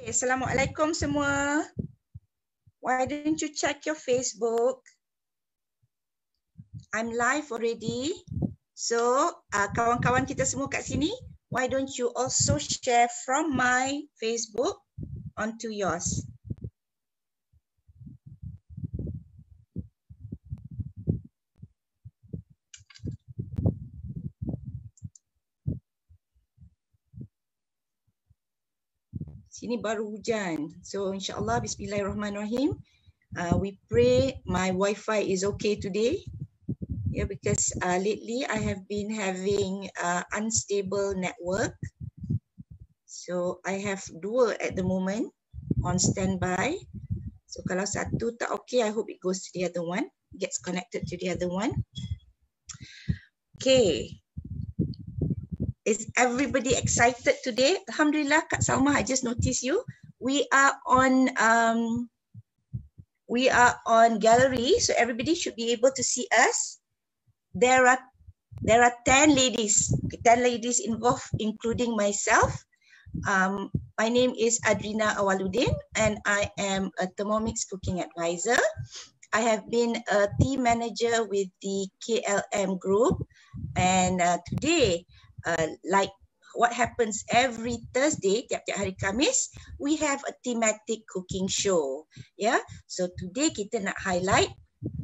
Assalamualaikum semua. Why don't you check your Facebook? I'm live already. So, kawan-kawan kita semua kat sini, why don't you also share from my Facebook onto yours? Sini baru hujan. So, insyaAllah, bismillahirrahmanirrahim. We pray my Wi-Fi is okay today. Yeah, because lately I have been having unstable network. So I have dual at the moment on standby. So kalau satu tak okay, I hope it goes to the other one, gets connected to the other one. Okay. Is everybody excited today? Alhamdulillah, Kak Salma, I just noticed you. We are on gallery, so everybody should be able to see us. There are 10 ladies, 10 ladies involved, including myself. My name is Adrina Awaludin, and I am a Thermomix cooking advisor. I have been a team manager with the KLM group, and today, like what happens every Thursday, tiap-tiap hari Khamis, we have a thematic cooking show. Yeah, so today kita nak highlight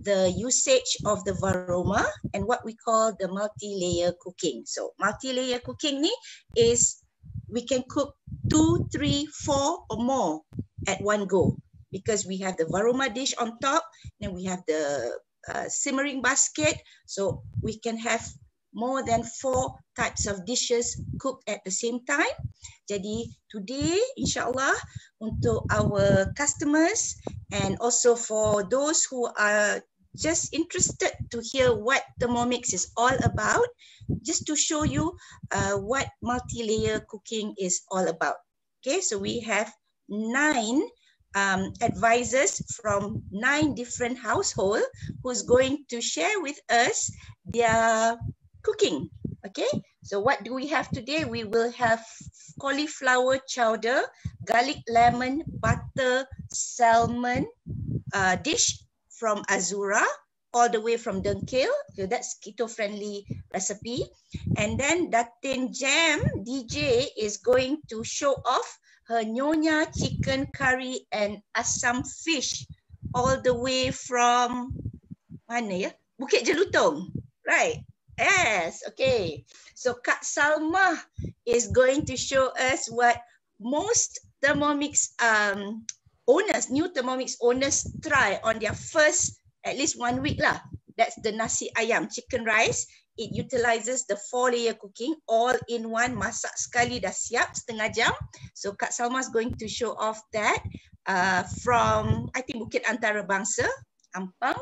the usage of the varoma and what we call the multi-layer cooking. So multi-layer cooking ni is we can cook 2, 3, 4 or more at one go, because we have the varoma dish on top, then we have the simmering basket, so we can have more than 4 types of dishes cooked at the same time. Jadi today, insyaAllah, untuk our customers and also for those who are just interested to hear what Thermomix is all about, just to show you what multi-layer cooking is all about. Okay, so we have 9 advisors from 9 different households who's going to share with us their cooking. Okay, so what do we have today? We will have cauliflower chowder, garlic lemon butter salmon dish from Azura, all the way from Dengkil. So that's keto friendly recipe. And then Datin Jam DJ is going to show off her Nyonya chicken curry and asam fish, all the way from mana ya? Bukit Jelutong, right? Yes, okay. So Kak Salma is going to show us what most Thermomix owners, new Thermomix owners try on their first at least 1 week lah. That's the nasi ayam, chicken rice. It utilizes the 4-layer cooking, all in one, masak sekali dah siap setengah jam. So Kak Salma is going to show off that from, I think, Bukit Antarabangsa, Ampang.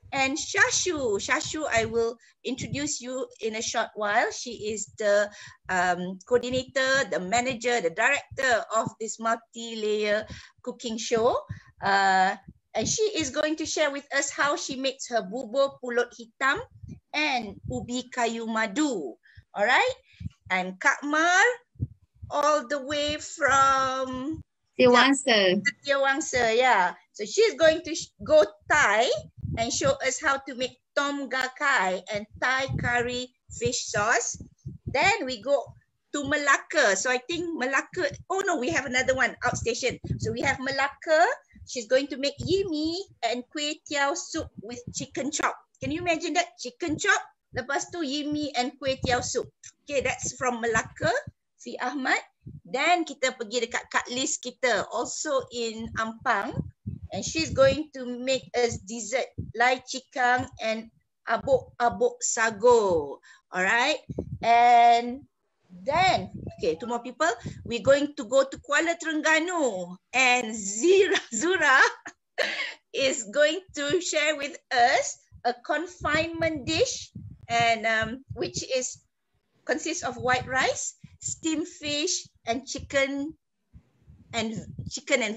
And Shashu, I will introduce you in a short while. She is the coordinator, the manager, the director of this multi-layer cooking show. And she is going to share with us how she makes her bubur pulut hitam and ubi kayu madu. All right. And Kak Mar, all the way from Tiawangsa, yeah. So she's going to go Thai and show us how to make tom ga kai and Thai curry fish sauce. Then we go to Melaka. So I think Melaka, oh no, we have another one, outstation. So we have Melaka. She's going to make yimi and kuih tiao soup with chicken chop. Can you imagine that? Chicken chop, lepas tu yimi and kuih tiao soup. Okay, that's from Melaka, Fi Ahmad. Then kita pergi dekat Kak Liz kita, also in Ampang. And she's going to make us dessert, lai cikang and abuk-abuk sago. All right. And then, okay, 2 more people. We're going to go to Kuala Terengganu. And Zura is going to share with us a confinement dish, and which consists of white rice, steamed fish, and chicken and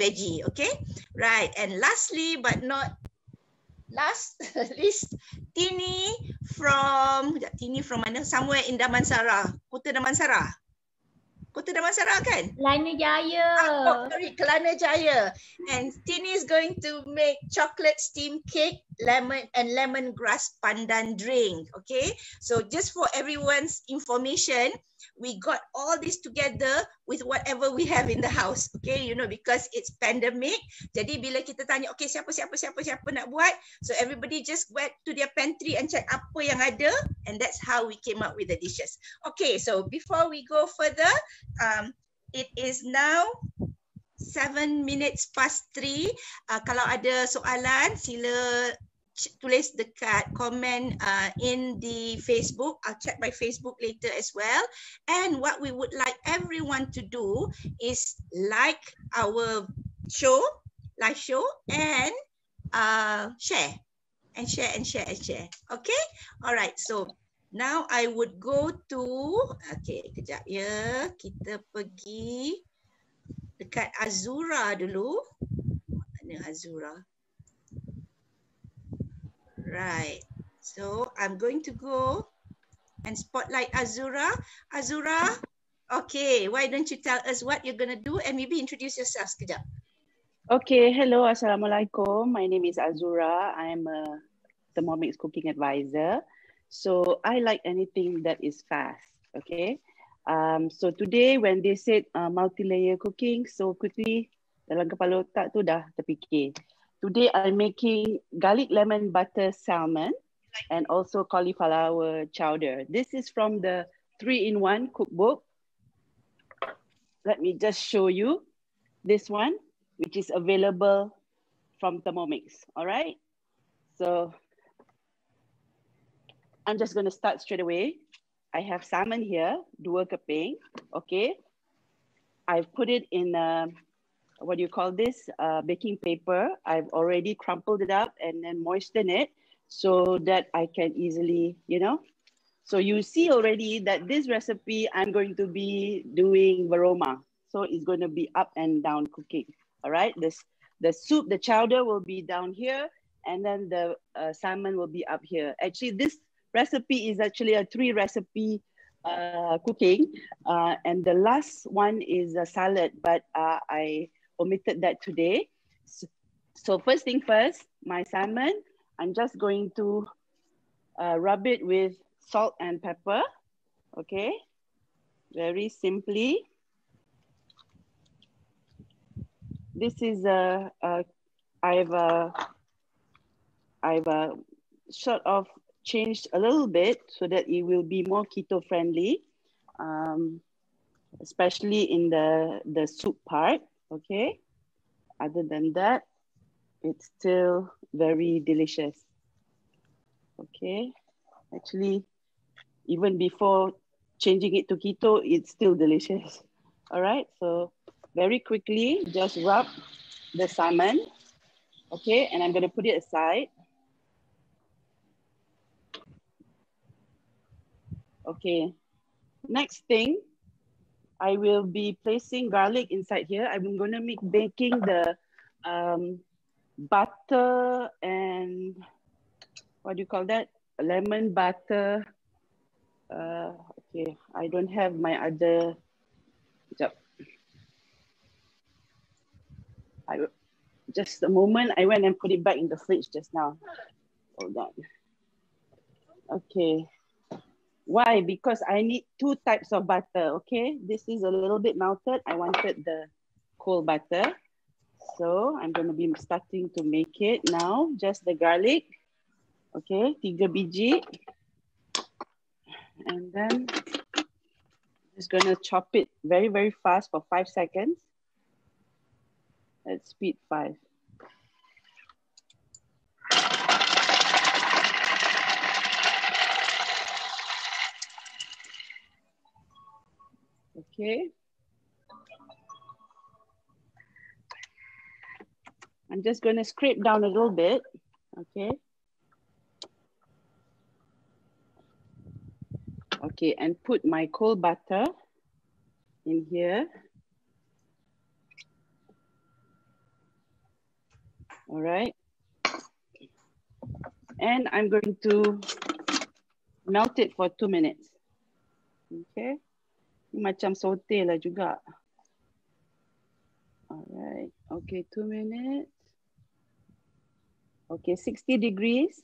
veggie. Okay, right. And lastly but not least, Tini from mana? Somewhere in Damansara, Kota Damansara. Kota Damansara kan? Lana Jaya. Oh, sorry, Kelana Jaya. And Tini is going to make chocolate steamed cake, lemon and lemongrass pandan drink. Okay, so just for everyone's information, we got all this together with whatever we have in the house. Okay, you know, because it's pandemic. Jadi bila kita tanya, okay, siapa nak buat? So everybody just went to their pantry and check apa yang ada, and that's how we came up with the dishes. Okay, so before we go further, it is now 7 minutes past 3. Kalau ada soalan, sila tulis dekat komen in the Facebook. I'll check my Facebook later as well. And what we would like everyone to do is like our show, live show, and share. And share and share and share. Okay? All right. So now I would go to, okay, kejap ya. Kita pergi dekat Azura dulu. Mana Azura? Right. So I'm going to go and spotlight Azura. Azura, okay, why don't you tell us what you're going to do and maybe introduce yourself sekejap. Okay, hello, Assalamualaikum. My name is Azura. I'm a Thermomix cooking advisor. So I like anything that is fast, okay? So today when they said multi-layer cooking, so quickly dalam kepala otak tu dah terfikir. Today I'm making garlic lemon butter salmon and also cauliflower chowder. This is from the 3-in-1 cookbook. Let me just show you this one, which is available from Thermomix, all right? So I'm just going to start straight away. I have salmon here, 2 keping, okay? I've put it in, what do you call this? Baking paper. I've already crumpled it up and then moistened it so that I can easily, you know? So you see already that this recipe, I'm going to be doing varoma. So it's going to be up and down cooking, all right? The soup, the chowder will be down here, and then the salmon will be up here. Actually, this recipe is actually a 3-recipe cooking, and the last one is a salad, but I omitted that today. So first thing first, my salmon, I'm just going to rub it with salt and pepper, okay? Very simply. This is I've sort of changed a little bit so that it will be more keto friendly, especially in the soup part, okay? Other than that, it's still very delicious, okay? Actually, even before changing it to keto, it's still delicious. All right, so very quickly, just rub the salmon, okay? And I'm gonna put it aside. Okay, next thing, I will be placing garlic inside here. I'm gonna be baking the butter and, what do you call that? Lemon butter. Okay, I don't have my other, just a moment, I went and put it back in the fridge just now. Hold on. Okay. Why? Because I need 2 types of butter, okay? This is a little bit melted. I wanted the cold butter. So I'm going to be starting to make it now. Just the garlic, okay? 3 biji. And then just going to chop it very, very fast for 5 seconds. Let's speed 5. Okay. I'm just going to scrape down a little bit, okay? Okay, and put my cold butter in here. All right. And I'm going to melt it for 2 minutes, okay? Macam saute lah juga. Alright, okay, 2 minutes. Okay, 60 degrees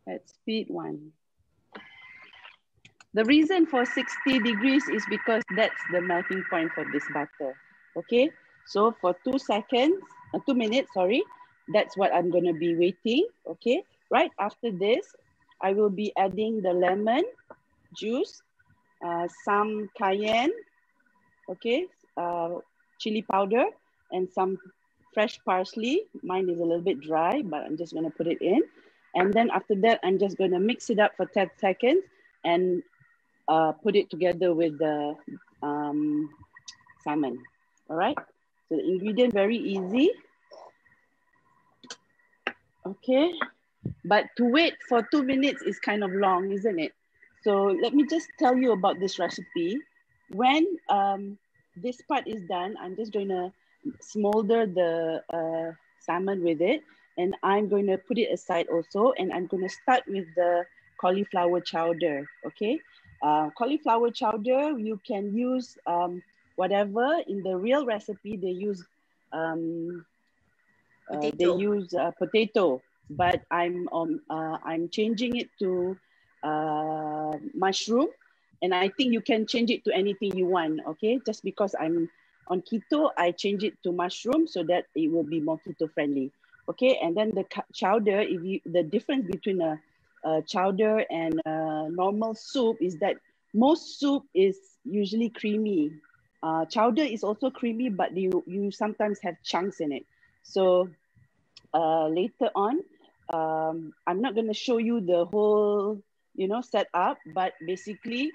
at speed 1. The reason for 60 degrees is because that's the melting point for this butter. Okay, so for 2 minutes, sorry, that's what I'm going to be waiting. Okay, right after this, I will be adding the lemon juice, some cayenne, okay, chili powder, and some fresh parsley. Mine is a little bit dry, but I'm just going to put it in. And then after that, I'm just going to mix it up for 10 seconds and put it together with the salmon. All right, so the ingredient very easy. Okay, but to wait for 2 minutes is kind of long, isn't it? So let me just tell you about this recipe. When this part is done, I'm just going to smolder the salmon with it, and I'm going to put it aside also, and I'm going to start with the cauliflower chowder. Okay, cauliflower chowder, you can use whatever. In the real recipe, they use potato, but I'm changing it to mushroom, and I think you can change it to anything you want. Okay, just because I'm on keto, I change it to mushroom so that it will be more keto friendly. Okay, and then the chowder, the difference between a chowder and normal soup is that most soup is usually creamy. Chowder is also creamy, but you sometimes have chunks in it. So later on, I'm not going to show you the whole, setup, but basically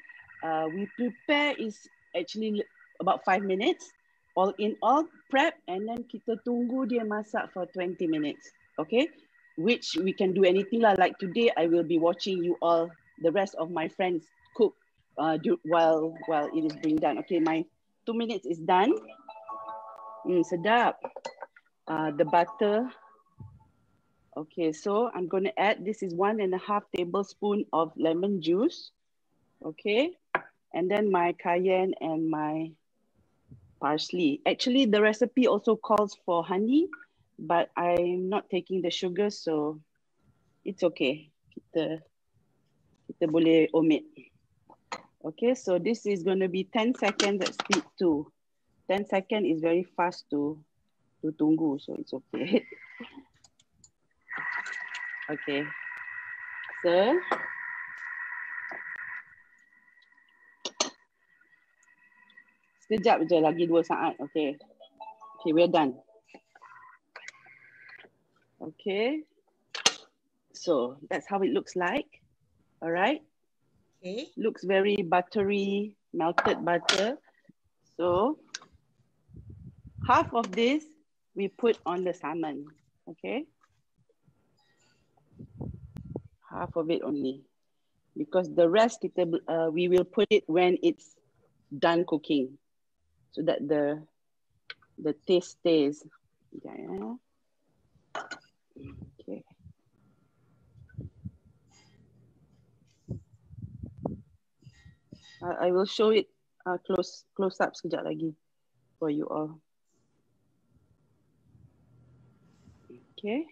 we prepare is actually about 5 minutes, all in all prep, and then kita tunggu dia masak for 20 minutes, okay? Which we can do anything lah. Like today, I will be watching you all, the rest of my friends cook while it is being done. Okay, my 2 minutes is done. Sedap. The butter. Okay, so I'm going to add, this is 1.5 tablespoons of lemon juice. Okay, and then my cayenne and my parsley. Actually, the recipe also calls for honey, but I'm not taking the sugar, so it's okay. Kita boleh omit. Okay, so this is going to be 10 seconds at speed 2. 10 seconds is very fast to tunggu, so it's okay. Okay, so sekejap je, lagi 2 saat. Okay, we're done. Okay, so that's how it looks like. All right. Okay. Looks very buttery, melted butter. So half of this we put on the salmon. Okay. Half of it only, because the rest we will put it when it's done cooking, so that the taste stays. Yeah. Okay. I will show it close up sekejap lagi for you all. Okay.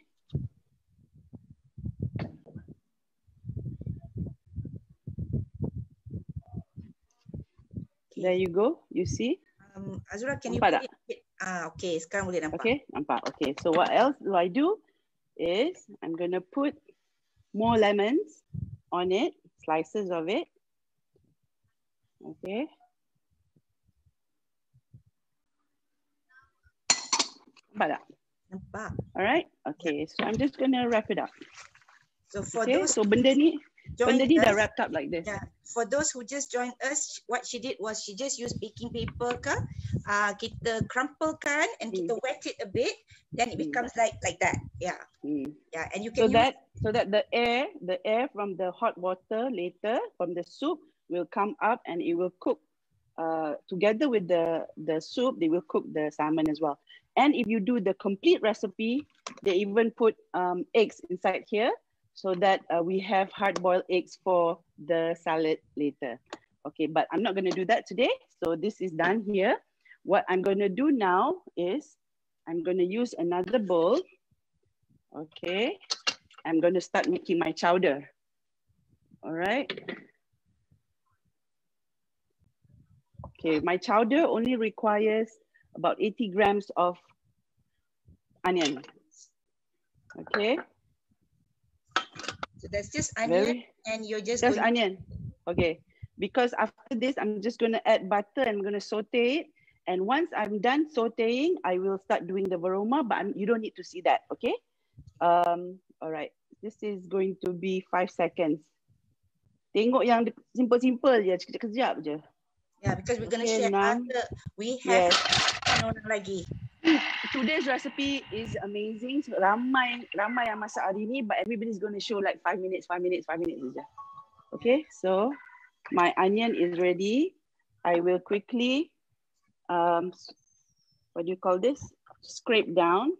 There you go. You see? Azura, can you put it? Okay, sekarang boleh nampak. Okay, nampak. Okay, so what else do I do is I'm going to put more lemons on it, slices of it. Okay. Nampak tak? Nampak. All right. Okay, so I'm just going to wrap it up. So for okay, those so benda ni dah wrapped up like this. Yeah. For those who just joined us, what she did was she just used baking paper ke, kita crumplekan and kita wet it a bit, then it becomes like that. Yeah. Yeah, and you can so that the air from the hot water later from the soup will come up and it will cook together with the soup. They will cook the salmon as well. And if you do the complete recipe, they even put eggs inside here, so that we have hard-boiled eggs for the salad later. Okay, but I'm not going to do that today. So this is done here. What I'm going to do now is I'm going to use another bowl. Okay, I'm going to start making my chowder. All right. Okay, my chowder only requires about 80 grams of onion. Okay. So that's just onion, and you're just going onion. Okay, because after this, I'm just going to add butter and I'm going to saute it. And once I'm done sauteing, I will start doing the varoma, but you don't need to see that, okay? All right, this is going to be 5 seconds. Tengok yang simple-simple je, kejap-kejap je. Yeah, because we're going to share after we have orang lagi. Today's recipe is amazing. So, ramai yang masak hari ni, but everybody's going to show like 5 minutes je. Okay, so my onion is ready. I will quickly, what do you call this? Scrape down.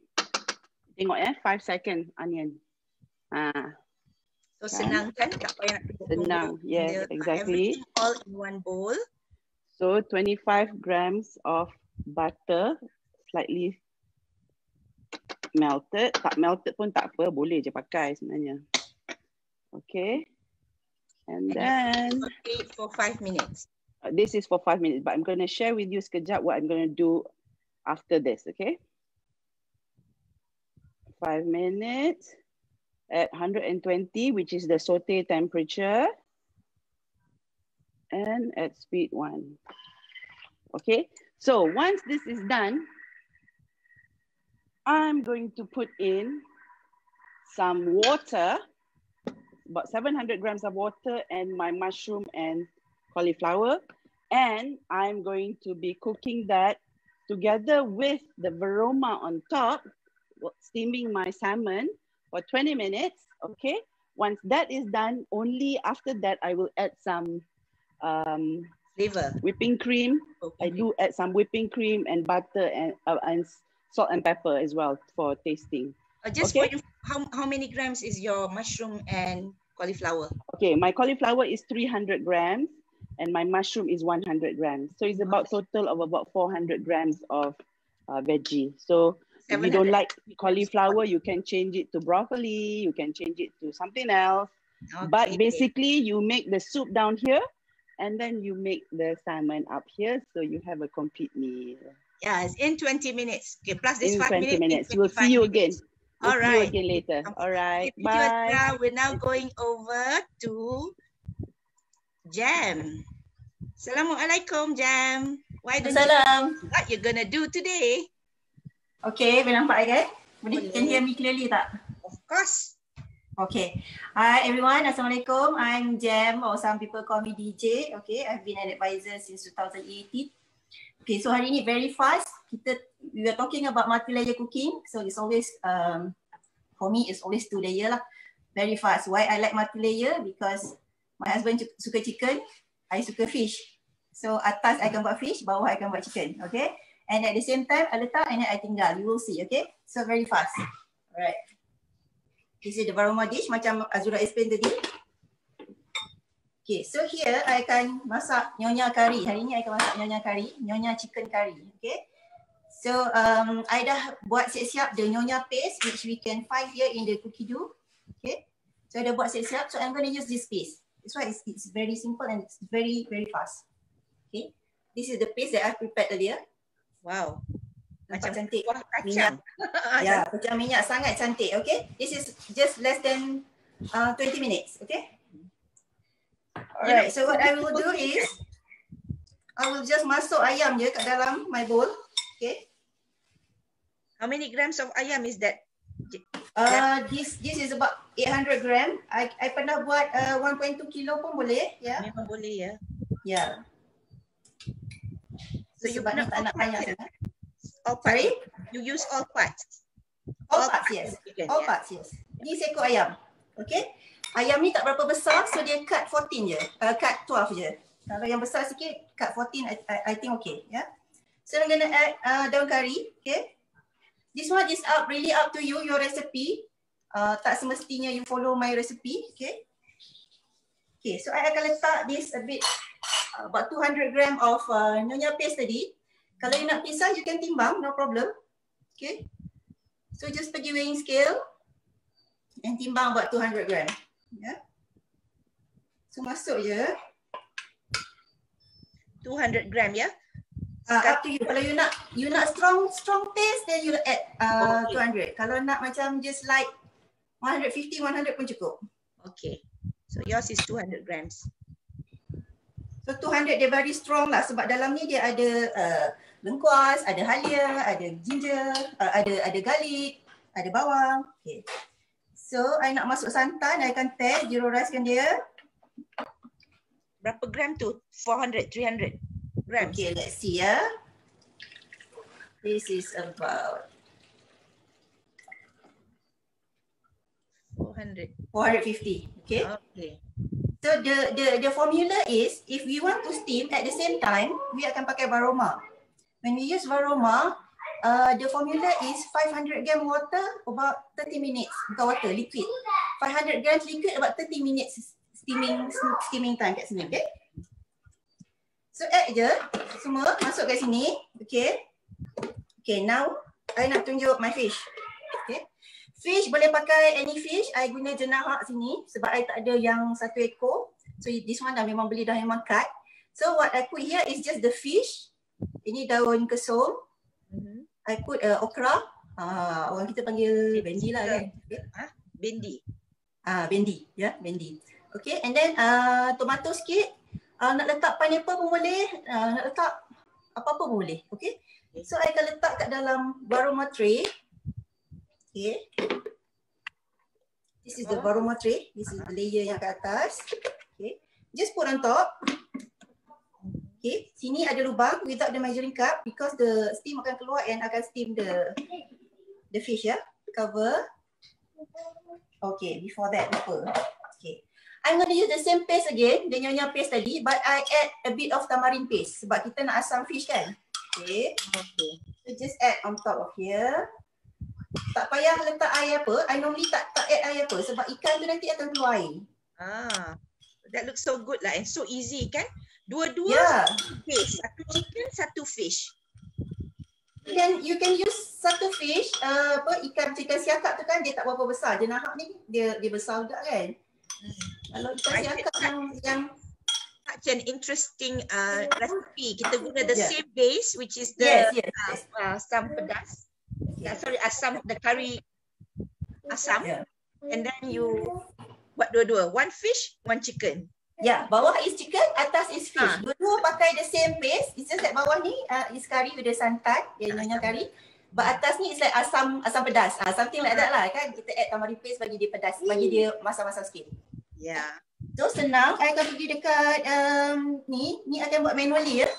Tengok 5 seconds onion. So senang kan? Tak payah nak tengok. Senang, yes, exactly. Everything all in one bowl. So 25 grams of butter, slightly melted. Tak melted pun tak apa, boleh je pakai sebenarnya. Okay. And then saute for 5 minutes. This is for 5 minutes, but I'm going to share with you sekejap what I'm going to do after this, okay? 5 minutes at 120, which is the saute temperature, and at speed 1. Okay, so once this is done, I'm going to put in some water, about 700 grams of water, and my mushroom and cauliflower. And I'm going to be cooking that together with the varoma on top, steaming my salmon for 20 minutes, okay? Once that is done, only after that, I will add some flavor, whipping cream. I do add some whipping cream and butter and salt and pepper as well for tasting. Just okay? How many grams is your mushroom and cauliflower? Okay, my cauliflower is 300 grams and my mushroom is 100 grams. So it's about total of about 400 grams of veggie. So if you don't like cauliflower, you can change it to broccoli, you can change it to something else. Okay. But basically you make the soup down here and then you make the salmon up here. So you have a complete meal. Yes, in 20 minutes. Okay, plus this in 5 20 minutes. We'll see you again. All right. See you again later. All right. Bye. We're now going over to Jam. Assalamualaikum, Jam. What you're gonna do today? Okay, boleh nampak kan? Can you hear me clearly tak? Of course. Okay. Hi everyone, Assalamualaikum. I'm Jam, or some people call me DJ. Okay, I've been an advisor since 2018. Okay, so hari ni very fast. We are talking about multi-layer cooking. So it's always, for me, it's always 2 layer lah. Very fast. Why I like multi-layer? Because my husband suka chicken, I suka fish. So atas I akan buat fish, bawah I akan buat chicken. Okay. And at the same time, I letak and then I tinggal. You will see. Okay. So very fast. Alright. This is the varoma dish macam Azura explain tadi. Okay, so here I akan masak nyonya curry. Hari ni I akan masak nyonya curry, nyonya chicken curry. Okay. So I dah buat siap-siap the nyonya paste which we can find here in the cookie dough. Okay. So I dah buat siap-siap. So I'm going to use this paste. That's why it's very simple and it's very, very fast. Okay. This is the paste that I prepared earlier. Wow. Macam cantik. Wah, kacang. Ya, macam minyak sangat cantik. Okay. This is just less than 20 minutes. Okay. Alright. So what I will do is I will just masuk ayam je kat dalam my bowl. Okay. How many grams of ayam is that? This is about 800 gram. I pernah buat 1.2 kilo pun boleh. Ya. Memang boleh ya. Ya. So you nak nak banyak sangat. All parts. Sorry? You use all parts. All parts, yes. All parts, yes. Ni seekor ayam. Okay. Ayam ni tak berapa besar, so dia cut 14 je. Cut 12 je. Kalau yang besar sikit, cut 14, I think okay. Yeah. So I'm gonna add daun kari. Okay. This one is really up to you, your recipe. Tak semestinya you follow my recipe. Okay. Okay, so I akan letak this a bit about 200 gram of Nyonya paste tadi. Kalau you nak pisah, you can timbang, no problem. Okay. So just pergi weighing scale and timbang about 200 gram. Yeah. So masuk je. 200 gram ya. Up to you. Kalau you nak strong paste, then you add 200. Kalau nak macam just like 150, 100 pun cukup. Okay. So yours is 200 grams. So 200 dia very strong lah sebab dalam ni dia ada lengkuas, ada halia, ada ginger, ada garlic, ada bawang. Okay. So I nak masuk santan, I akan test, zero rice-kan dia. Berapa gram tu? 400, 300 grams. Okay, let's see ya. This is about 450. Okay. Okay. So the formula is if we want to steam at the same time, we akan pakai Varoma. When we use Varoma, the formula is 500 gram water about 30 minutes. Bukan water, liquid. 500 grams liquid about 30 minutes steaming time kat sini. Okay. So add je semua masuk kat sini. Okay. Okay, now I nak tunjuk my fish. Okay. Fish boleh pakai any fish. I guna jenahak sini sebab I tak ada yang satu ekor. So this one dah memang beli dah memang cut. So what I put here is just the fish. Ini daun kesum. I put okra. Orang kita panggil bendi lah kan. Bendi. Bendi. Ya, bendi. Okay, and then tomato sikit. Nak letak pineapple pun boleh. Nak letak apa-apa pun boleh. Okay. So I akan letak kat dalam Varoma tray. Okay. This is the Varoma tray. This is the layer yang kat atas. Okay. Just put on top. Okay. Sini ada lubang without the measuring cup because the steam akan keluar and akan steam the fish ya. Cover. Okay. Before that, lupa. Okay. I'm going to use the same paste again. The Nyonya paste tadi, but I add a bit of tamarind paste sebab kita nak asam fish kan. Okay. Okay. So just add on top of here. Tak payah letak air apa. I normally tak add air apa sebab ikan tu nanti akan keluar air. That looks so good lah and so easy kan? Dua-dua fish, satu chicken, satu fish. Then you can use satu fish, ikan siakap tu kan dia tak berapa besar. Jenahak ni dia besar juga kan. Kalau ikan siakap yang such an interesting recipe. Kita guna the same base which is the asam pedas. Asam, the curry asam. And then you buat dua-dua. One fish, one chicken. Ya, bawah is chicken, atas is fish. Dua-dua pakai the same paste. It's just that bawah ni is curry with the santan, Nyonya curry. But atas ni is like asam pedas. Something like that lah kan. Kita add tamarind paste bagi dia pedas, bagi dia masam-masam sikit. Yeah. So senang, I akan pergi dekat ni akan buat manually ya.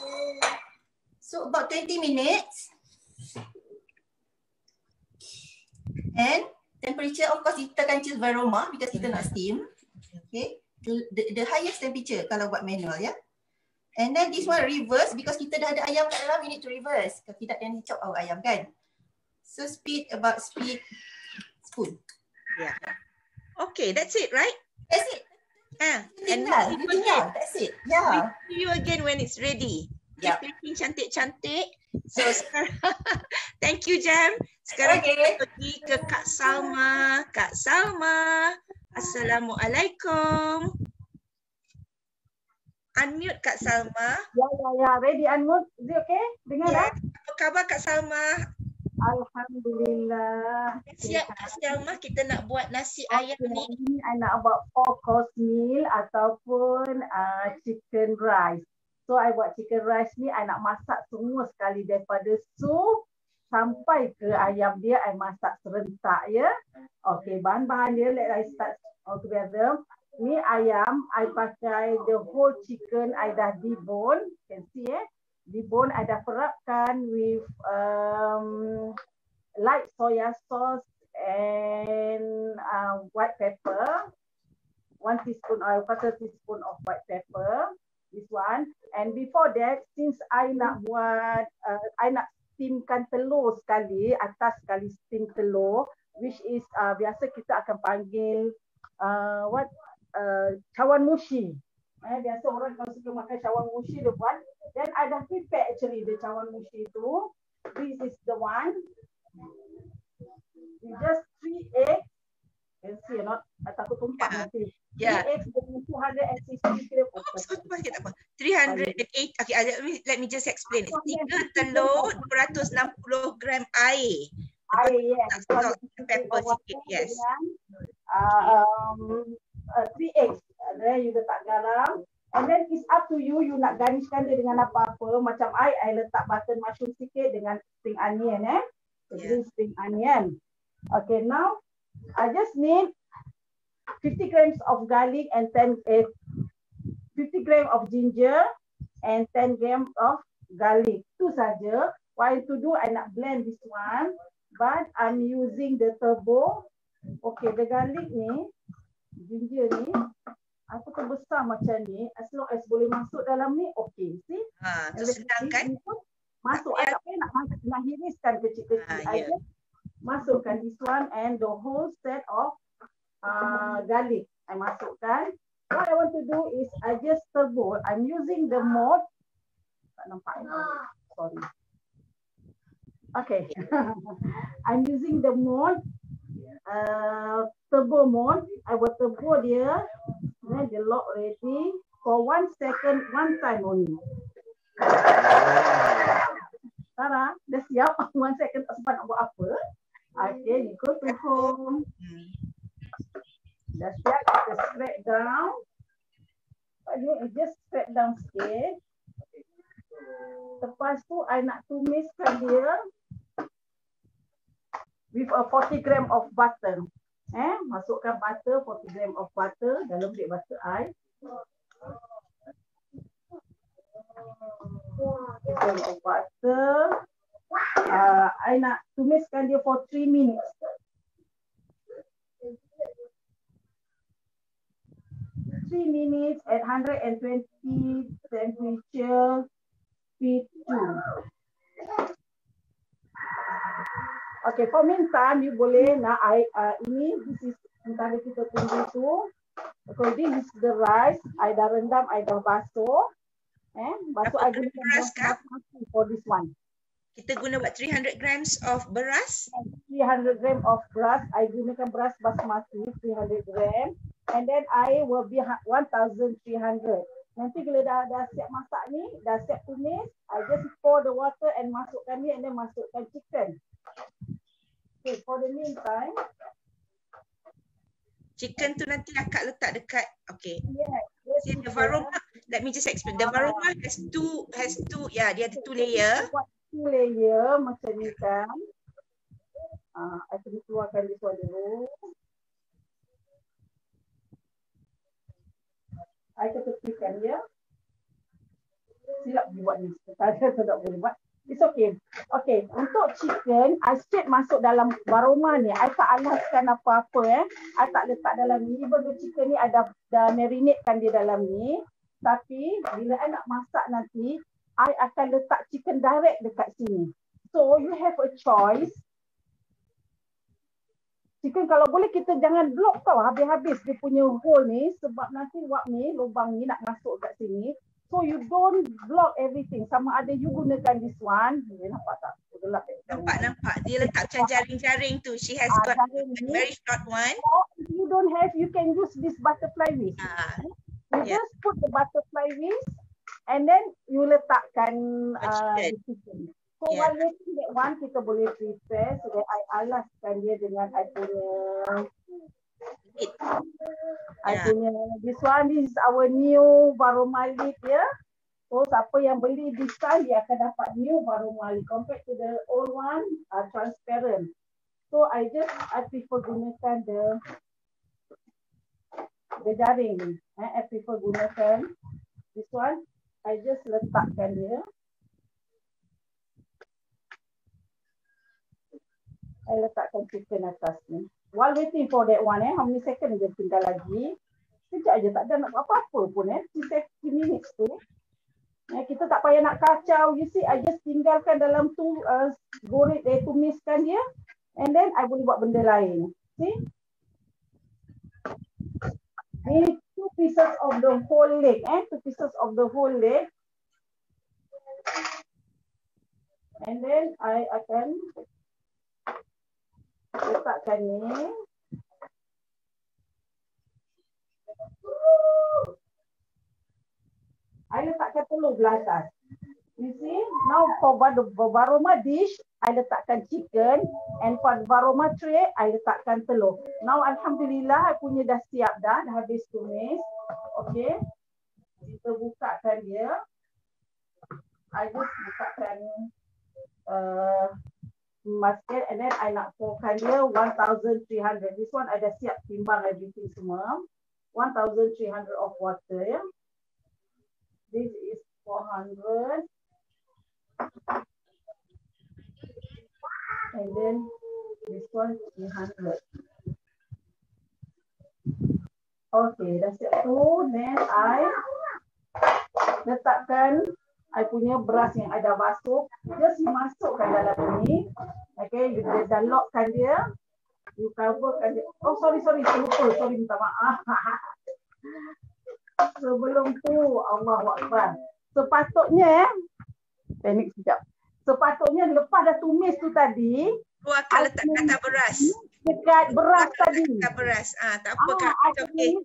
So about 20 minutes. And temperature of course kita akan choose Varoma because kita nak steam. Okay. The highest temperature kalau buat manual ya. And then this one reverse because kita dah ada ayam kat dalam, we need to reverse. Kalau tidak then chop our ayam kan. So speed spoon. Yeah. Okay, that's it, right? That's it. And that's it. Yeah. We'll see you again when it's ready. Yeah. Keep cantik-cantik. So sekarang, thank you Jam. Sekarang kita pergi ke Kak Salma. Kak Salma, Assalamualaikum. Unmute Kak Salma. Ya, ready unmute. Is it okay? Dengar dah? Apa khabar Kak Salma? Alhamdulillah. Siap Kak Salma, kita nak buat nasi ayam ni. Ini I nak buat 4 course meal ataupun chicken rice. So I buat chicken rice ni, I nak masak semua sekali daripada sup sampai ke ayam dia, I masak serentak ya. Okay, bahan-bahan dia, let I start all together. Ni ayam, I pakai the whole chicken, I dah debone, can see debone, I dah perapkan with light soya sauce and white pepper. 1 teaspoon or 1/4 teaspoon of white pepper. This one. And before that, since I nak buat, I nak steamkan telur sekali, atas sekali steam telur, which is biasa kita akan panggil cawan mushi. Biasa orang kalau suka makan cawan mushi dia buat. Then I dah prepare actually the cawan mushi tu. This is the one. You just 3 eggs. Can see or not? I takut tumpah nanti. 3 eggs dengan 260 gram. Oh, tak apa. 308. Okay, let me just explain. 3 telur, 260 gram air. Air, yes. Salt, pepper sikit, yes. 3 eggs. Then you letak garam. And then it's up to you. You nak garnishkan dia dengan apa-apa. Macam I letak button mushroom sikit dengan spring onion. Green spring onion. Okay, now I just need 50 grams of garlic and 50 grams of ginger and 10 grams of garlic. Itu saja. What to do, I nak blend this one. But I'm using the turbo. Okay, the garlic ni, ginger ni, aku terbesar macam ni. As long as boleh masuk dalam ni, okay. See? Tu senang kan? Masuk. I tak payah nak hiriskan kecil-kecil. I just masukkan this one and the whole set of garlic. I masukkan. What I want to do is I just turbo. I'm using the mode. Tak nampak. Sorry. Okay. I'm using the mode. Turbo mode. I will turbo dia. Then the lock ready for 1 second, 1 time only. Sarah, dah siap? 1 second tak sempat nak buat apa. Okay, you go to home. Dah siap, kita spread down. Just spread down sikit. Lepas tu, I nak tumiskan dia with a 40 gram of butter. Masukkan butter, 40 gram of butter dalam bilik butter I. 40 gram of butter. I nak tumiskan dia for 3 minutes. 3 minutes at 120 temperature P2. Okay, for meantime, you boleh nak ini, this is sementara kita tunggu tu. Because this is the rice, I dah rendam, I dah basuh. Basuh I gunakan beras basmati for this one. Kita guna buat 300 grams of beras. 300 gram of beras, I gunakan beras basmati 300 gram. And then I will be 1,300. Nanti bila dah siap masak ni, dah siap tumis, I just pour the water and masukkan ni and then masukkan chicken. Okay, for the meantime, chicken tu nanti akak letak dekat, okay. Yes. See, the varoma, let me just explain. The varoma has two, dia ada 2 layer. 2 layer macam ni kan. I pergi keluarkan this one dulu. I ketepikan dia. Silap buat ni. Saya tak boleh buat. It's okay. Okay, untuk chicken, I straight masuk dalam varoma ni. I tak alaskan apa-apa. I tak letak dalam ni. Even the chicken ni dah marinatekan dia dalam ni. Tapi bila I nak masak nanti, I akan letak chicken direct dekat sini. So you have a choice. Chicken kalau boleh kita jangan block tau habis-habis dia punya hole ni. Sebab nanti wap ni, lubang ni nak masuk kat sini. So you don't block everything. Sama ada you gunakan this one. Nampak tak? Nampak. Dia letak macam jaring-jaring tu. She has got a very short one. Or if you don't have, you can use this butterfly whisk. You just put the butterfly whisk and then you letakkan the chicken. So while waiting that one, kita boleh prepare so that I alaskan dia dengan I punya this one, this is our new varoma lid ya. So siapa yang beli this time dia akan dapat new varoma lid compared to the old one transparent. So I prefer gunakan the jaring ni. I prefer gunakan this one. I just letakkan dia. I letakkan chicken atas ni. While waiting for that one, how many second dia tinggal lagi. Sekejap aja, tak ada nak buat apa-apa pun. 30 minutes tu. Kita tak payah nak kacau. You see, I just tinggalkan dalam tu, goreng, tumiskan dia. And then, I boleh buat benda lain. See? Ni 2 pieces of the whole leg. 2 pieces of the whole leg. And then I akan letakkan ni. I letakkan telur belah atas. You see, now for the varoma dish, I letakkan chicken, and for the varoma tray, I letakkan telur. Now, alhamdulillah, I punya dah siap dah habis tumis. Okay, kita bukakan dia. I just bukakan basket, and then I nak pourkan dia 1,300. This one I dah siap timbang everything semua. 1,300 of water. Ya. This is 400. And then this one 300. Okay, dah siap tu. Then I letakkan I punya beras yang I dah basuh. Just masukkan dalam ni. Okay, you dah lockkan dia. You coverkan dia. Oh, sorry. Lupa. Sorry, minta maaf. Sebelum tu, Allahu Akbar. Sepatutnya, teknik sekejap. Sepatutnya lepas dah tumis tu tadi, Tu akan letak kata beras. Dekat beras tadi. Dekat beras. Tak apa Kak. Okey.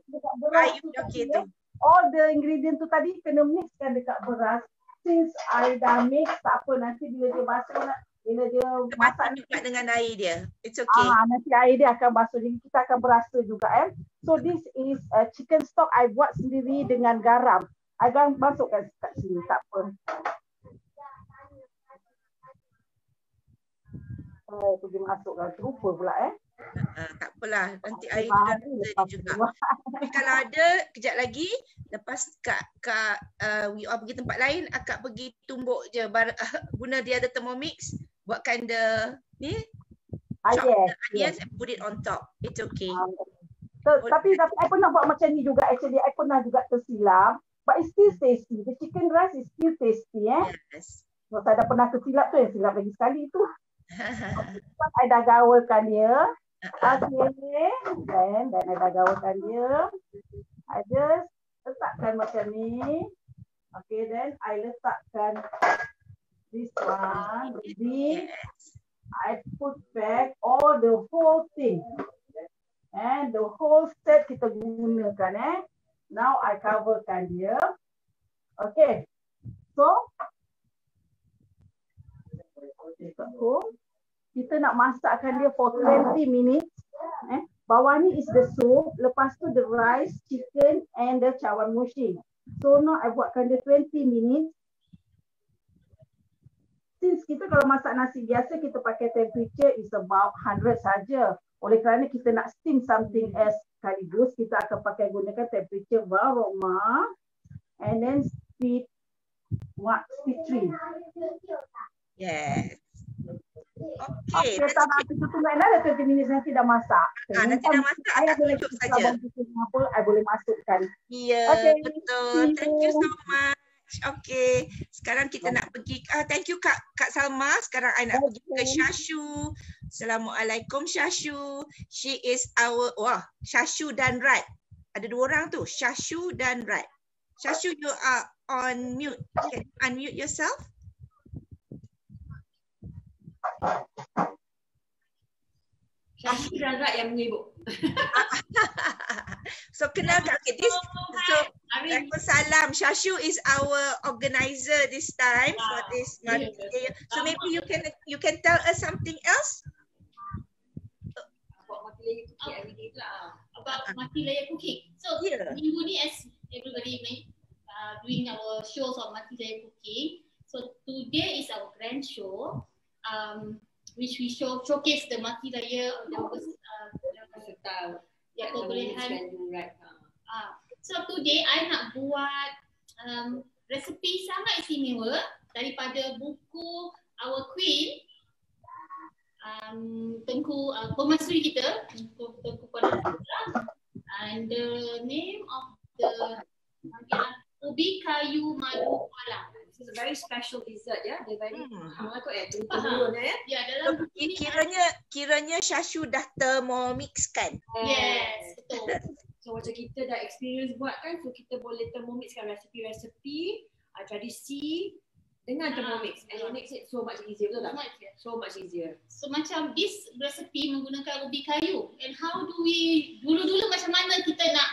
Okey tu. All the ingredient tu tadi kena mixkan dekat beras. Since I dah mix, tak apa. Nanti bila dia basuh, bila dia masak juga dengan air dia. It's okay. Nanti air dia akan basuh. Jadi kita akan berasa juga. So this is chicken stock I buat sendiri dengan garam. I akan masukkan kat sini. Tak apa. Pergi masukkan. Terlupa pula tak apalah. Nanti air dia dah juga. Tapi kalau ada, kejap lagi. Lepas Kak pergi tempat lain, Akak pergi tumbuk je. Guna dia ada Thermomix. Buatkan ni. Chop the onions and put it on top. It's okay. Tapi I pernah buat macam ni juga. Actually, I pernah juga tersilap. But it's still tasty. The chicken rice is still tasty. Yes. So, saya dah pernah tersilap tu. Yang silap lagi sekali tu. I dah gaulkan dia. Okay. Then I dah gaulkan dia. I just letakkan macam ni. Okay, then I letakkan this one. This. I put back all the whole thing. And the whole set kita gunakan. Now I coverkan dia. Okay. So, kita nak masakkan dia for 20 minutes. Bawah ni is the soup. Lepas tu the rice, chicken and the cawan mushi. So now I buatkan dia 20 minutes. Since kita kalau masak nasi biasa, kita pakai temperature is about 100 saja. Oleh kerana kita nak steam something else sekaligus, kita akan pakai gunakan temperature varoma and then speed 3. Yes. Okay. Tak nak kita tunggu dah 20 minit nanti dah masak. Nanti dah masak, saya boleh tunjuk saja. Apa I boleh masukkan. Ya, betul. Thank you so much. Okay, sekarang kita nak pergi. Thank you Kak Salma. Sekarang I nak pergi ke Shashu. Assalamualaikum Shashu. She is our Shashu dan Rat. Ada 2 orang tu, Shashu dan Rat. Shashu, you are on mute. Can you unmute yourself? Shashu dan Rat yang menyibuk. So kenalkan, okay, this. So Waalaikumsalam. Shashu is our organizer this time for this month. So maybe you can tell us something else. About Mati Laya cooking. So minggu ni, as everybody doing our shows on Mati Laya cooking. So today is our grand show, which we showcase the Mati Laya kebolehan. So today I nak buat resepi sangat istimewa daripada buku Our Queen, Tengku Permaisuri kita, Tengku Perdana Putra, and the name of the ubi kayu madu kuala. This is a very special dessert, ya. Dia very dalam kiranya Shashu dah thermomix kan? Yes, betul. So macam kita dah experience buat kan, so kita boleh thermomixkan resepi-resepi, tradisi dengan thermomix. And it makes it so much easier, betul tak? So much easier. So macam this recipe menggunakan ubi kayu. And how do we, dulu-dulu macam mana kita nak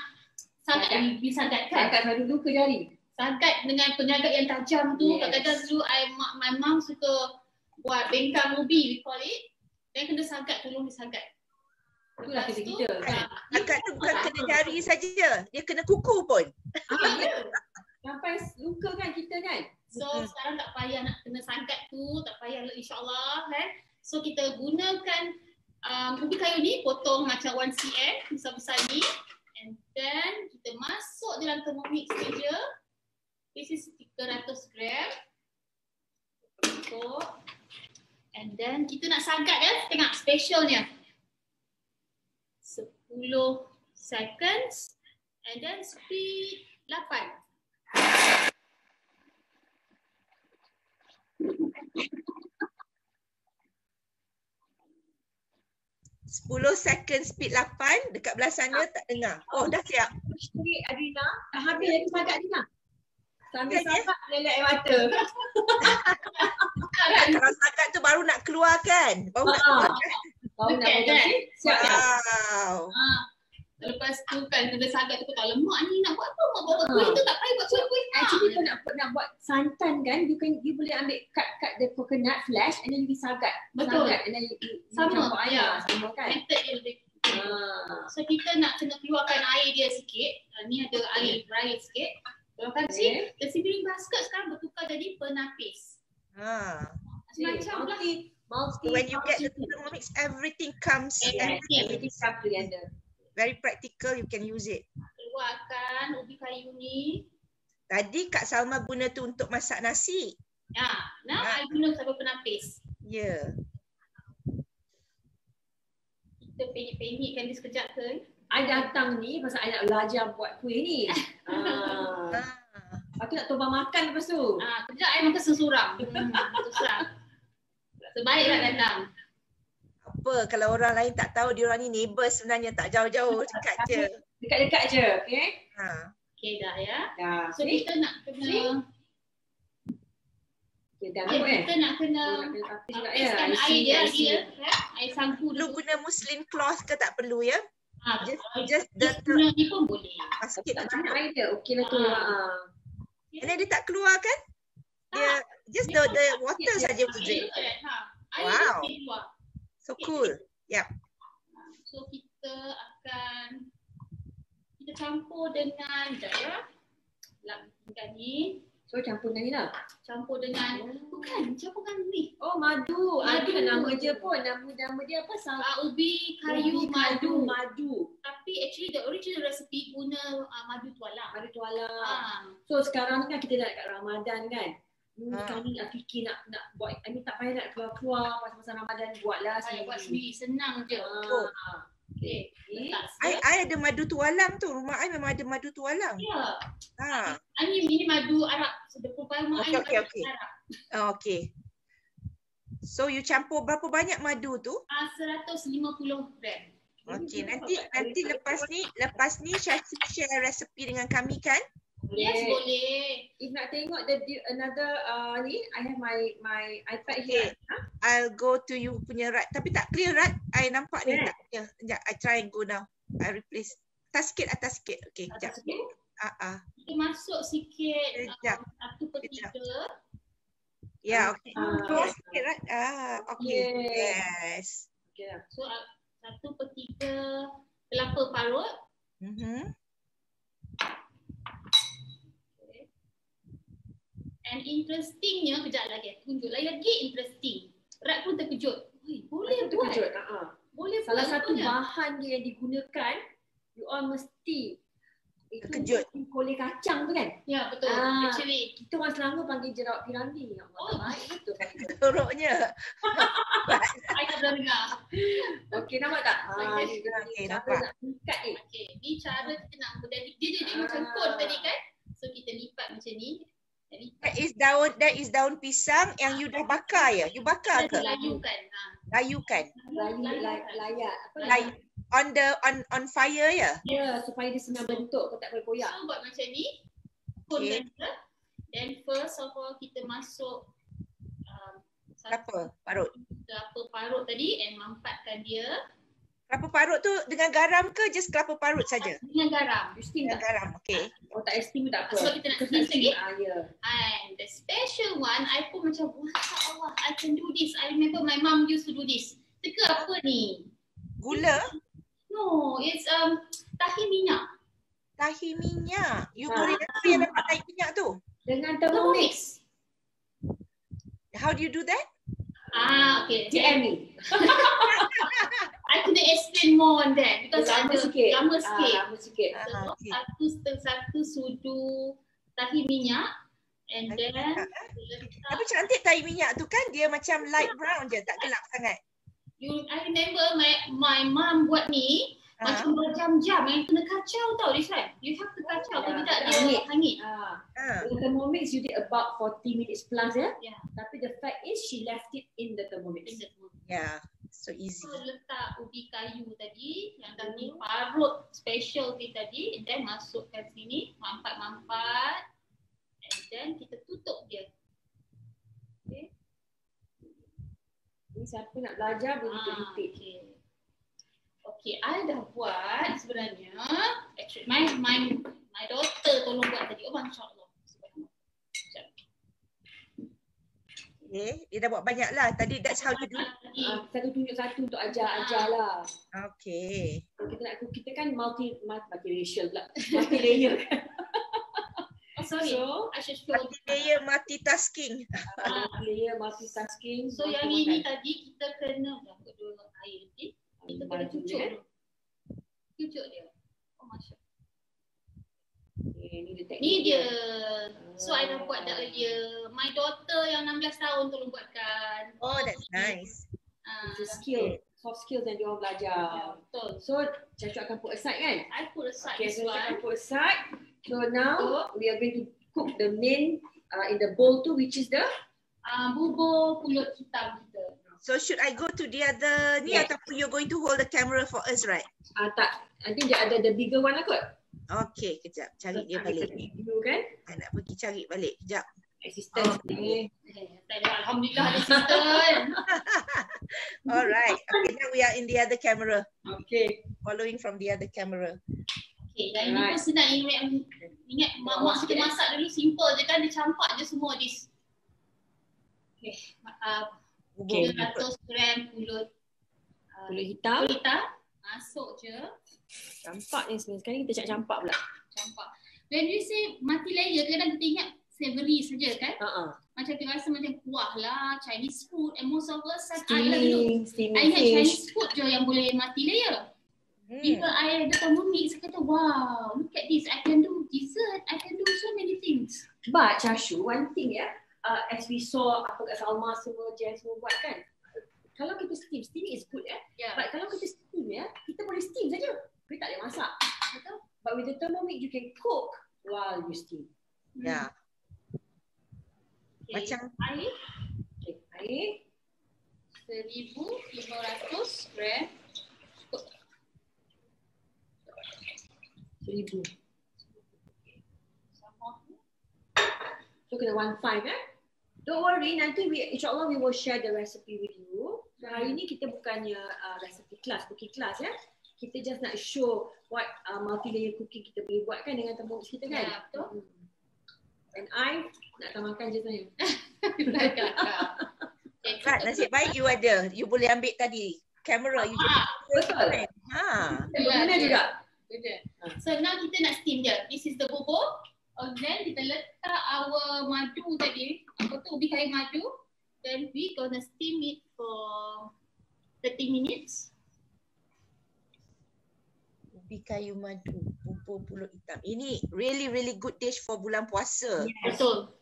sagat? We sagat kan? Sagat dulu ke jari? Sagat dengan penyagat yang tajam tu. Kadang-kadang dulu my mom suka buat bengkang ubi, we call it. Dan kena sagat, tolong disagat. Itulah kerja kita. Sagat tu bukan kena jari saja, dia kena kuku pun. Sampai luka kan kita kan? So sekarang tak payah nak kena sagat tu, tak payah insyaAllah kan. So kita gunakan ubi kayu ni, potong macam 1 cm besar-besar ni. And then kita masuk dalam thermomix saja. This is 300 gram. So, and then kita nak sagat kan, tengok specialnya. 10 seconds. And then speed 8. 10 second speed 8 dekat belah sana tak dengar. Oh dah siap. Jadi Adrina, dah habis lagi sagat Adrina. Sambil sagat lelak air mata. Kalau sagat tu baru nak keluarkan. Baru nak keluarkan. Baru nak kan? Siap ya. Wow. Lepas tu kan kena sagat tu kata lemak ni nak buat apa? Mak buat kuih tu tak payah buat kuih. Actually kau nak buat santan kan, you boleh ambil cut the coconut flesh and then you sagat. Betul. Sagat, and then you Sama. campur air sama kan. Method dia lebih. So kita nak kena keluarkan air dia sikit. Ni ada air dry sikit. Keluarkan sikit. The simmering basket sekarang bertukar jadi penapis. Macam lah. When you get the thermomix, everything comes together. Very practical, you can use it. Keluarkan ubi kayu ni. Tadi Kak Salma guna tu untuk masak nasi. I guna sebagai penapis. Ya. Kita penyik-penyikkan dia sekejap ke? I datang ni pasal I nak belajar buat kuih ni. Aku nak tumpah makan lepas tu. Kejap I makan sesurang. Susah. Sebaiklah datang. Apa kalau orang lain tak tahu dia orang ni neighbor sebenarnya, tak jauh-jauh, dekat je. Dekat-dekat je, okey? Okey dah ya. Dah. So kita nak kena kita nak kena tapiskan air dia, air sangku perlu dulu. guna muslin cloth ke tak perlu ya? Just guna ni pun boleh. Basket tak macam guna air dia, okey lah tu. And then dia tak keluar kan? Dia just the water saja drip. Wow. So cool. Yep. So kita akan campur dengan lakukan ni. So campur dengan ni lah. Campur dengan campur dengan ni. Oh madu. Madu nama je pun. Nama dia apa? Ubi kayu madu. Madu. Tapi actually the original recipe guna madu tualang. Madu tualang. So sekarang ni kan kita dah dekat Ramadan kan. Kami nak fikir nak buat, I mean tak payah nak keluar-keluar pasal Ramadan, buatlah sendiri. Buat sendiri, senang je. Okay. I ada madu tualang tu, rumah I memang ada madu tualang. Ya. Ini madu Arab. So the pertama okay. Arab. Okay. So you campur berapa banyak madu tu? 150 gram. Okay, nanti lepas ni share resepi dengan kami kan? Yes, boleh. If nak tengok another ni, I have my iPad here. I'll go to you punya rat. Tapi tak clear rat. I nampak ni tak clear. Sekejap, I try and go now. I replace. Atas sikit. Okay, sekejap. Kita masuk sikit 1/3. Ya, okay. Sikit rat. Okay. Yes. So 1/3 kelapa parut. And interestingnya, kejap lagi tunjuk lagi interesting. Rat pun terkejut. Boleh buat. Terkejut. Boleh buat. Salah satu bahan dia yang digunakan, you all mesti terkejut. Kolej kacang tu kan? Ya, betul. Actually, kita orang Selangor panggil jerawat piramidi. Baik betul. Teruknya. I tak pernah dengar. Okey, nampak tak? Okey, nampak. Okey, ni cara kita nak dia macam kon tadi kan? So kita lipat macam ni. That is daun pisang yang you dah bakar ya? You bakar ke? Layukan. Layukan. Layak. on fire ya? Ya, supaya dia senang bentuk, kau tak boleh koyak. So buat macam ni. Okay. Then first of all kita masuk Kelapa parut. kelapa parut tadi and mampatkan dia Kelapa parut tu dengan garam ke just kelapa parut saja? dengan garam. You steam Dengan tak? garam, okay. Oh tak steam tak apa. Sebab kita nak Kau steam lagi. Ya. And the special one, I pun macam, Masya Allah, I can do this. I remember my mom used to do this. Teka apa ni? Gula, No, it's tahi minyak. tahi minyak. You Ah. boleh apa yang dapat tahi minyak tu? Dengan Thermomix. How do you do that? Okay. DM ni. I couldn't explain more on that because Lama ada sikit. lama sikit. Lama sikit. So, Okay. satu sudu tahi minyak and Tahi then minyak, letak, Tapi cantik tahi minyak tu kan, dia macam light brown je, tak gelap sangat. I remember my mom buat ni macam berjam-jam yang kena kacau tau this one. You have to kacau kalau tidak dia hangit. With Thermomix you did about 40 minutes plus ya. Yeah. Tapi the fact is she left it in the Thermomix. Yeah, so easy. So letak ubi kayu tadi yang dah diparut specialty tadi and then masukkan sini, mampat-mampat and then kita tutup dia. Okay. Ni siapa nak belajar boleh repeat. Okay. Okay, I dah buat sebenarnya. Actually, my daughter tolong buat tadi. Oh, Masya Allah. Sekejap. Okay, dia dah buat banyak lah. Tadi that's how you do it. Satu tunjuk satu untuk ajar lah. Okay. Kita nak kita kan multi-racial pula. Multi-layer kan. Oh, sorry. So, I should show. Multi-layer multitasking. multi-layer, multitasking. So, yang ini tadi kita kena dua air nanti. Kita kena cucuk dulu. Cucuk dia. Oh, Masya Allah. Ni dia teknik. Ni dia. So, I dah buat dah earlier. My daughter yang 16 tahun tolong buatkan. Oh, that's nice. It's a skill, soft skills yang dia orang belajar. Betul. So, Cacu akan put aside kan? I put aside Okay, this so Cacu akan one. put aside. So now, we are going to cook the main in the bowl tu, which is the Bubur pulut hitam kita. So should I go to the other ni ataupun you're going to hold the camera for us, right? tak, I think dia ada the bigger one lah kot. Okay, kejap. Cari dia balik. Dulu kan? I nak pergi cari balik. Kejap. Assistant. Alhamdulillah ada assistant. Alright. Okay, now we are in the other camera. Okay. Following from the other camera. Okay, yang ini pun senang. Ingat mak kita masak dulu simple je kan. Dia campak je semua dis. Okay. 300 gram pulut hitam. Masuk je. Campak ni sebenarnya. Sekarang kita campak pula. Campak. When you say mati layer, kadang kita ingat savory saja kan? Macam kita rasa macam kuah lah, Chinese food, and most of us Steaming I ingat fish. Chinese food je yang boleh mati layer. Bila I ada Thermomix, saya kata wow, look at this, I can do dessert, I can do so many things. But Cashew, one thing as we saw apa kat Salma semua, Jen semua buat kan, kalau kita steaming is good Yeah. but kalau kita steam kita boleh steam saja. Kita tak boleh masak. Betul? But with the Thermomix you can cook while you steam. Yeah. Okay. Macam air Okay, air 1,500 gram. 1,000. So kena 1.5 Don't worry, nanti insyaAllah we will share the recipe with you. So hari ni kita bukannya recipe class, cooking class Kita just nak show what multi-layer cooking kita boleh buat kan dengan Thermomix kita kan. Ya, betul. And I nak tambahkan je saya. Right, nasib baik you ada. You boleh ambil tadi kamera. You Betul. Mana juga. So now kita nak steam je. This is the bubur. And then kita letak our madu tadi. Apa tu ubi kayu madu. Then we gonna steam it for 30 minutes. Ubi kayu madu, bubur pulut hitam. Ini really good dish for bulan puasa. Betul.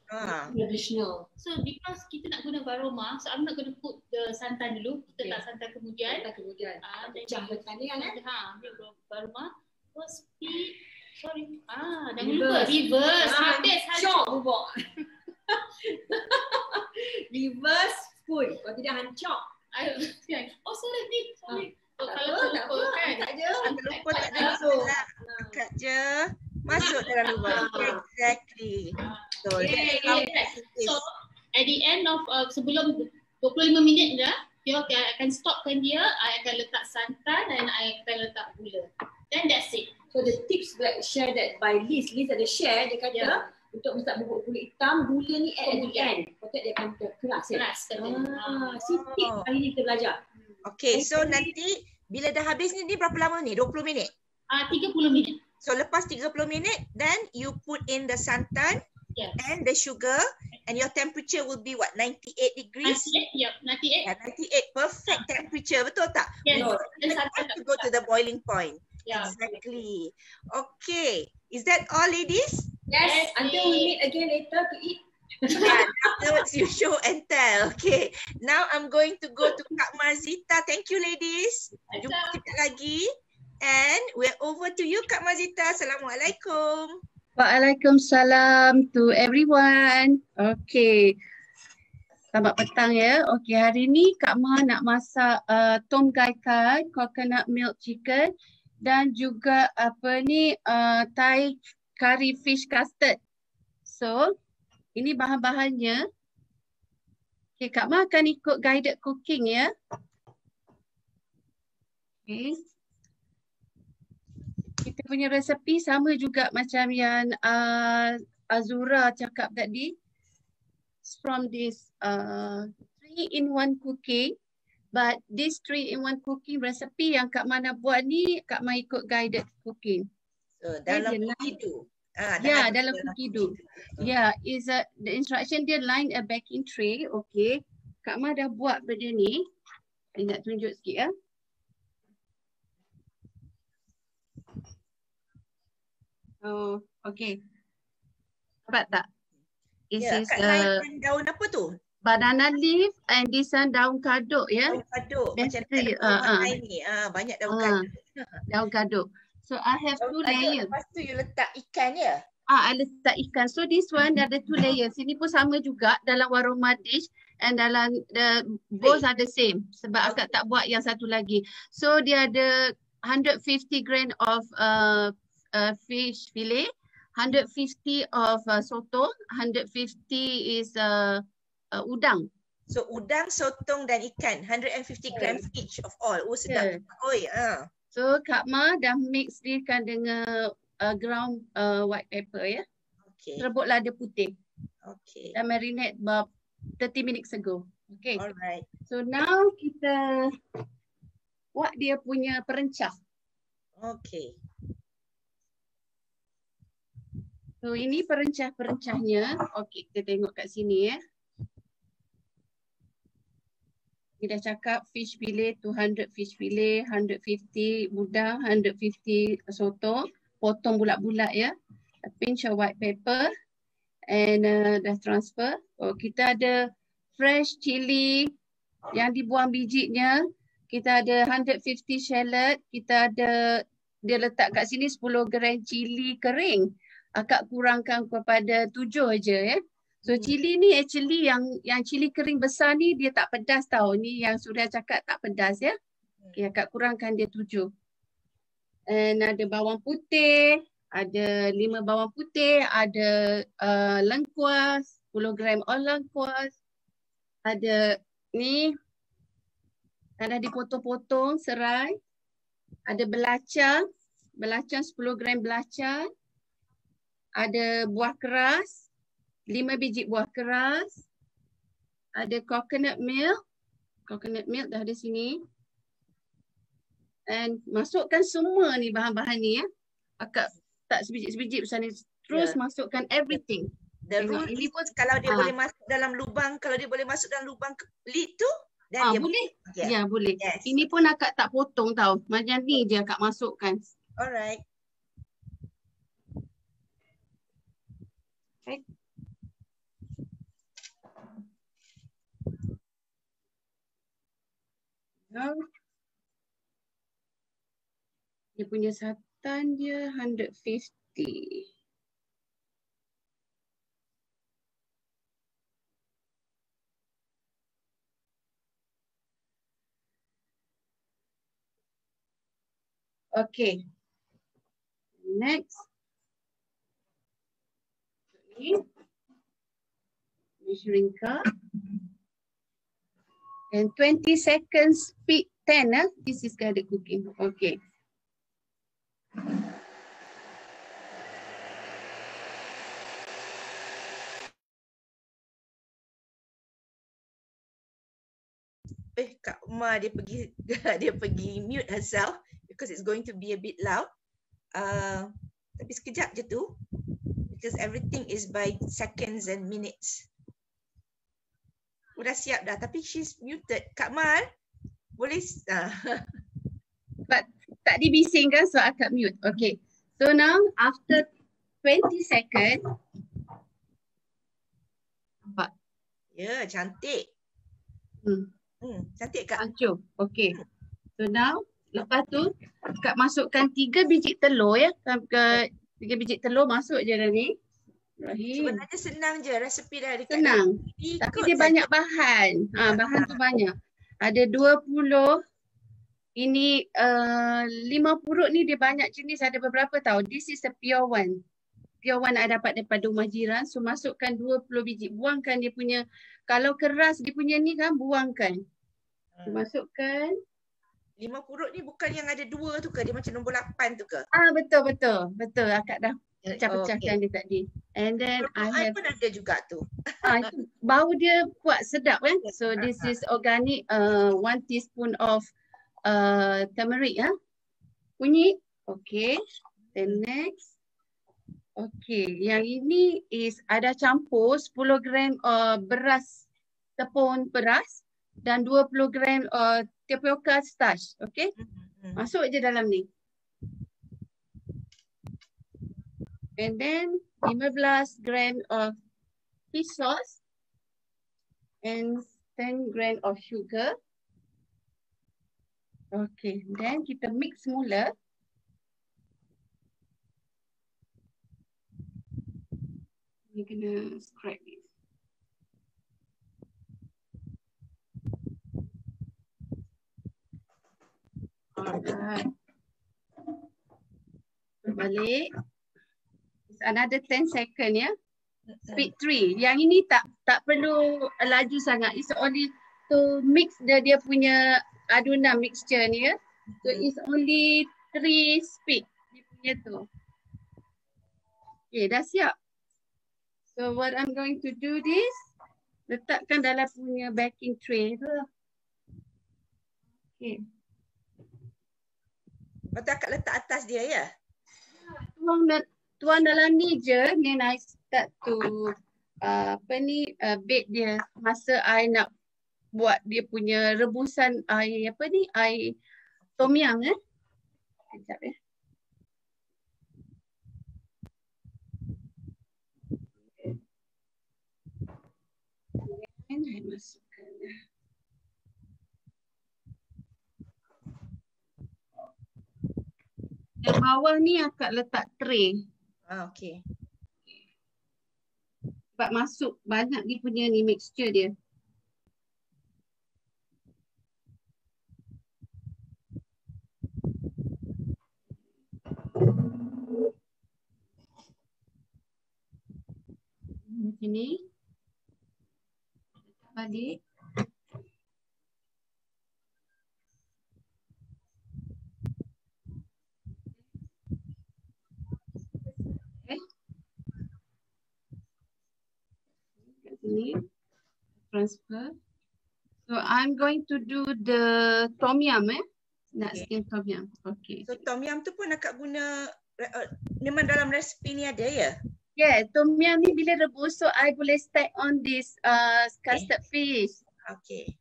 Traditional. So because kita nak guna varoma, so I'm not gonna put the santan dulu. Kita letak santan kemudian. Kemudian. Dan Pecah letak ni kan varoma. First speed. Sorry. Jangan lupa reverse. Habis. Hancur bubuk. Reverse spoon. Kalau tidak hancur. Oh sorry. Sorry. Tak Kalau apa, tak lupa apa. kan. Tak ada airnya masuk dalam lubang. Exactly. So, that's how it is. So at the end of sebelum 25 minit dah, you akan stopkan dia, I akan letak santan dan I akan letak gula. Then that's it. So the tips like share that by Liz ada share, dia kata untuk masak bubuk kulit hitam, gula ni at the end. Patut dia akan keras ya? Keras kata. Si tip hari ni kita belajar. Okay, so nanti bila dah habis ni berapa lama ni? 20 minit? 30 minit. So lepas 30 minit, then you put in the santan and the sugar and your temperature will be what? 98 degrees? 98. 98, perfect temperature, betul tak? Yes. We have to go to the boiling point. Yeah. Exactly. Okay, is that all, ladies? Yes, until we meet again later to eat. Afterwards you show and tell. Okay, now I'm going to go to Kak Marzita. Thank you, ladies. Jumpa kita lagi. And we're over to you, Kak Marzita. Assalamualaikum. Waalaikumsalam to everyone. Okay. Selamat petang ya. Okay, hari ni Kak Ma nak masak tom gai kai, coconut milk chicken dan juga Thai curry fish custard. So, ini bahan-bahannya. Okay, Kak Ma akan ikut guided cooking ya. Okay. Kita punya resepi sama juga macam yang Azura cakap tadi. It's from this 3-in-1 cooking. But this 3-in-1 cooking recipe yang Kak Ma nak buat ni, Kak Ma ikut guided cooking. So, dalam Cookido. Dalam Cookido. Is the instruction dia line a baking tray. Okay. Kak Ma dah buat benda ni. Saya nak tunjuk sikit ya. Oh, okay. Dapat tak? This is daun apa tu? Banana leaf and this one daun kaduk ya. Daun kaduk. Macam ni. Banyak daun kaduk. Daun kaduk. So I have daun 2 layers. Lepas tu you letak ikan ya? I letak ikan. So this one ada 2 layers. Ini pun sama juga dalam warung dish and dalam both are the same. Sebab akak tak buat yang satu lagi. So dia ada 150 gram of fish fillet, 150 of sotong, 150 is udang. So udang, sotong dan ikan 150 grams each of all. Oh sedap. So Kak Ma dah mix dia dengan ground white pepper ya. Okay. Rebut lada putih. Okay. Dan marinate about 30 minutes ago. Okay. Alright. So now kita buat dia punya perencah. Okay. So ini perencah-perencahnya. Okay, kita tengok kat sini ya. Kita dah cakap fish fillet 200 fish fillet, 150 udang, 150 sotong, potong bulat-bulat ya. A pinch of white pepper and dah transfer. Oh, kita ada fresh chili yang dibuang bijinya. Kita ada 150 shallot, kita ada dia letak kat sini 10 gram chili kering. Akak kurangkan kepada 7 aja ya. So cili ni actually yang cili kering besar ni dia tak pedas tau. Ni yang Surya cakap tak pedas ya. Okay, akak kurangkan dia 7. And ada bawang putih, ada 5 bawang putih, ada lengkuas, 10 gram lengkuas. Ada ni dah dipotong-potong serai. Ada belacang 10 gram belacang. Ada buah keras, 5 biji buah keras. Ada coconut milk dah ada sini. And masukkan semua ni bahan-bahan ni ya. Akak tak sebiji-sebiji besar ni. Terus masukkan everything. The rule ini pun kalau dia boleh masuk dalam lubang, lid tu, dan dia boleh. Ya, boleh. Yes. Ini pun akak tak potong tau. Macam ni je akak masukkan. Alright. Okay. Dia punya santan dia 150. Okay. Next. Ini. Measuring cup. And 20 seconds speed 10. This is guided cooking. Okay. Kak Uma dia pergi mute herself because it's going to be a bit loud. Tapi sekejap je tu because everything is by seconds and minutes. Udah siap dah tapi she's muted. Kak Mal boleh But tak dibising kan, so akak mute. Okay. So now after 20 seconds. Nampak? Ya, cantik. Cantik Kak. Acuh. Okay. So now, lepas tu, Kak masukkan 3 biji telur ya. 3 biji telur masuk je dah ni. Sebenarnya senang je resepi dah dekat. Senang. Tapi dia banyak bahan. Bahan tu banyak. Ada 20. Ini 5 purut ni dia banyak jenis. Ada beberapa tahu. This is a pure one. Pure one I dapat daripada rumah jiran. So masukkan 20 biji. Buangkan dia punya. Kalau keras dia punya ni kan, buangkan. Masukkan. 5 purut ni bukan yang ada 2 tu ke? Dia macam nombor 8 tu ke? Betul. Betul. Akak dah pecah-pecahkan dia tadi. And then I pun ada juga tu. Bau dia kuat, sedap kan? So this is organic 1 teaspoon of turmeric ya. Bunyi. Okay. Then next. Okay. Yang ini is ada campur 10 gram beras, tepung beras dan 20 gram tapioca starch. Okay. Masuk je dalam ni. And then 15 gram of fish sauce and 10 gram of sugar. Okay, then kita mix semula. We're gonna scrape this. Alright. Balik. Another 10 second ya. Speed 3. Yang ini tak perlu laju sangat. It's only to mix dia punya adunan mixture ni ya. So it's only 3 speed dia punya tu. Okay, dah siap. So what I'm going to do this, letakkan dalam punya baking tray tu. Okay. Lepas tu akak letak atas dia ya? Tuang dalam ni je, then I start to bake dia. Masa I nak buat dia punya rebusan air air tom yum Sekejap ya. Dan I masukkan. Yang bawah ni akak letak tray. Okay. Sebab masuk banyak dia punya ni mixture dia. Macam ni. Balik. Ni transfer. So I'm going to do the tom yum nak steam tom yum. Okay. So tom yum tu pun akak guna memang dalam resepi ni ada ya? Yeah, tom yum ni bila rebus so I boleh stack on this custard fish. Okay.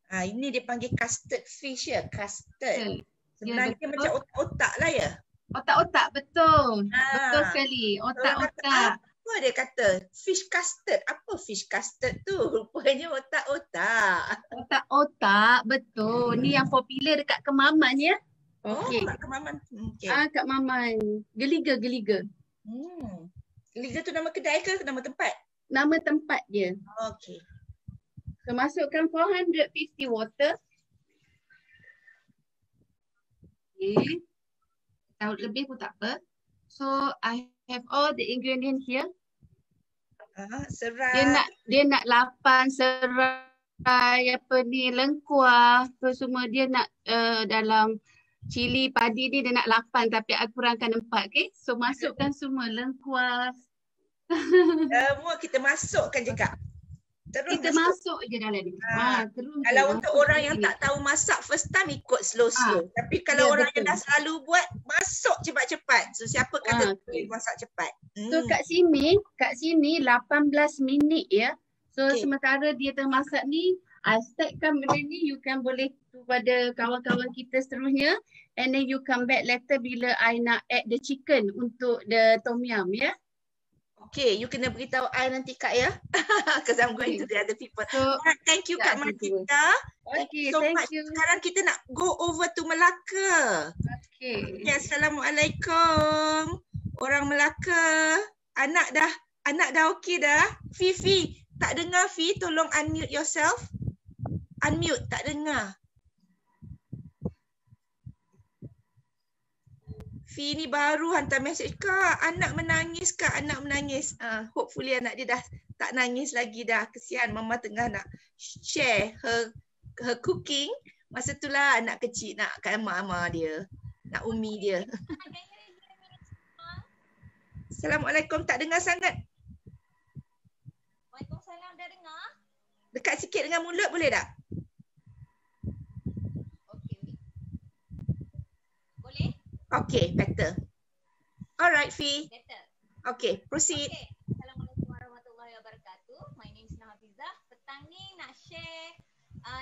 Ini dia panggil custard fish ya, custard. Sebenarnya yeah, macam otak-otak lah ya? Otak-otak, betul. Betul sekali, otak-otak. Apa dia kata? Fish custard. Apa fish custard tu? Rupanya otak-otak. Otak-otak, betul. Ni yang popular dekat Kemaman ya. Okay. Kat Kemaman. Okay. Kat Maman. Geliga. Geliga tu nama kedai ke nama tempat? Nama tempat dia. Okay. So masukkan 450 water. Okay. tahun lebih pun tak apa. So I have all the ingredient here. Serai. Dia nak 8 serai, apa ni, lengkuas, apa semua. Dia nak dalam cili padi ni dia nak 8 tapi aku kurangkan 4, okay? So masukkan semua lengkuas. Semua kita masukkan juga. Terus Kita masuk je dalam ni. Terus kalau je untuk masuk orang je yang ni. tak tahu masak first time ikut slow-slow. Tapi kalau Ya, orang yang betul. dah selalu buat, masuk cepat-cepat. So siapa kata Okay. masak cepat? So kat sini 18 minit ya. So Okay. sementara dia tengah masak ni, I startkan benda ni, you can boleh kepada kawan-kawan kita seterusnya, and then you come back later bila I nak add the chicken untuk the tom yum ya. Okay, you kena beritahu I nanti Kak ya. Because I'm going to the other people. So, Alright, thank you Kak Martita. Thank you so much. Sekarang kita nak go over to Melaka. Okay. Okay, Assalamualaikum. Orang Melaka. Anak dah okey dah. Fifi, tak dengar Fi, tolong unmute yourself. Unmute, tak dengar. Fi ni baru hantar mesej, Kak, anak menangis Kak, anak menangis. Hopefully anak dia dah tak nangis lagi dah. Kesian mama tengah nak share her cooking. Masa itulah anak kecil nak kat mama dia, nak umi dia. Assalamualaikum, tak dengar sangat. Waalaikumsalam, dah dengar? Dekat sikit dengan mulut boleh tak? Boleh? Okay, better. Alright, Fi. Better. Okay, proceed. Okay. Assalamualaikum warahmatullahi wabarakatuh. My name is Nahafizah. Petang ni nak share,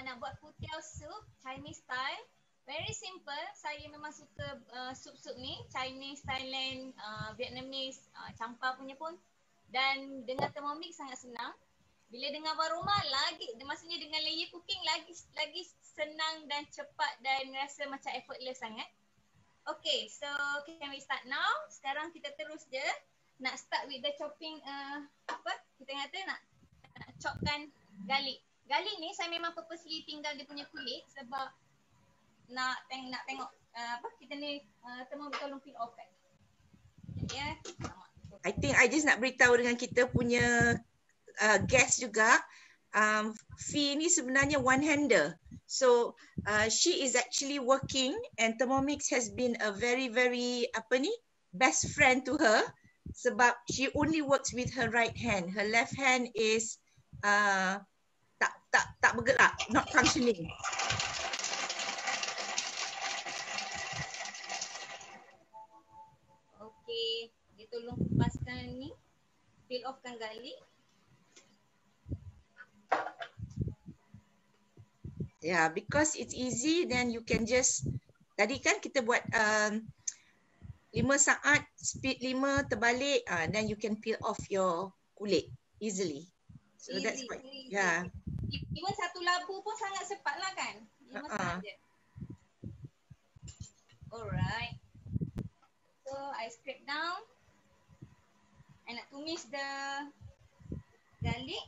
nak buat kuetiao soup Chinese style. Very simple. Saya memang suka sup-sup ni. Chinese, Thailand, Vietnamese, campur punya pun. Dan dengan Thermomix sangat senang. Bila dengan aroma lagi, maksudnya dengan layer cooking lagi senang dan cepat dan rasa macam effortless sangat. Okay, so can we start now? Sekarang kita terus je. Nak start with the chopping, kita kata nak chopkan garlic. Garlic ni saya memang purposely tinggal dia punya kulit sebab nak tengok kita ni Thermomix tolong peel off kan. Ya. I think I just nak beritahu dengan kita punya guest juga. Fi ni sebenarnya one-hander. So she is actually working and Thermomix has been a very best friend to her sebab she only works with her right hand. Her left hand is tak bergerak, not functioning. Okay, dia tolong kupaskan ni, peel offkan garlic. Yeah, because it's easy, then you can just, tadi kan kita buat 5 saat, speed 5 terbalik, then you can peel off your kulit easily. So Easy, that's what, easy. yeah. Even satu labu pun sangat cepat lah kan. 5 saat je. Alright. So I scrape down. I nak tumis the garlic.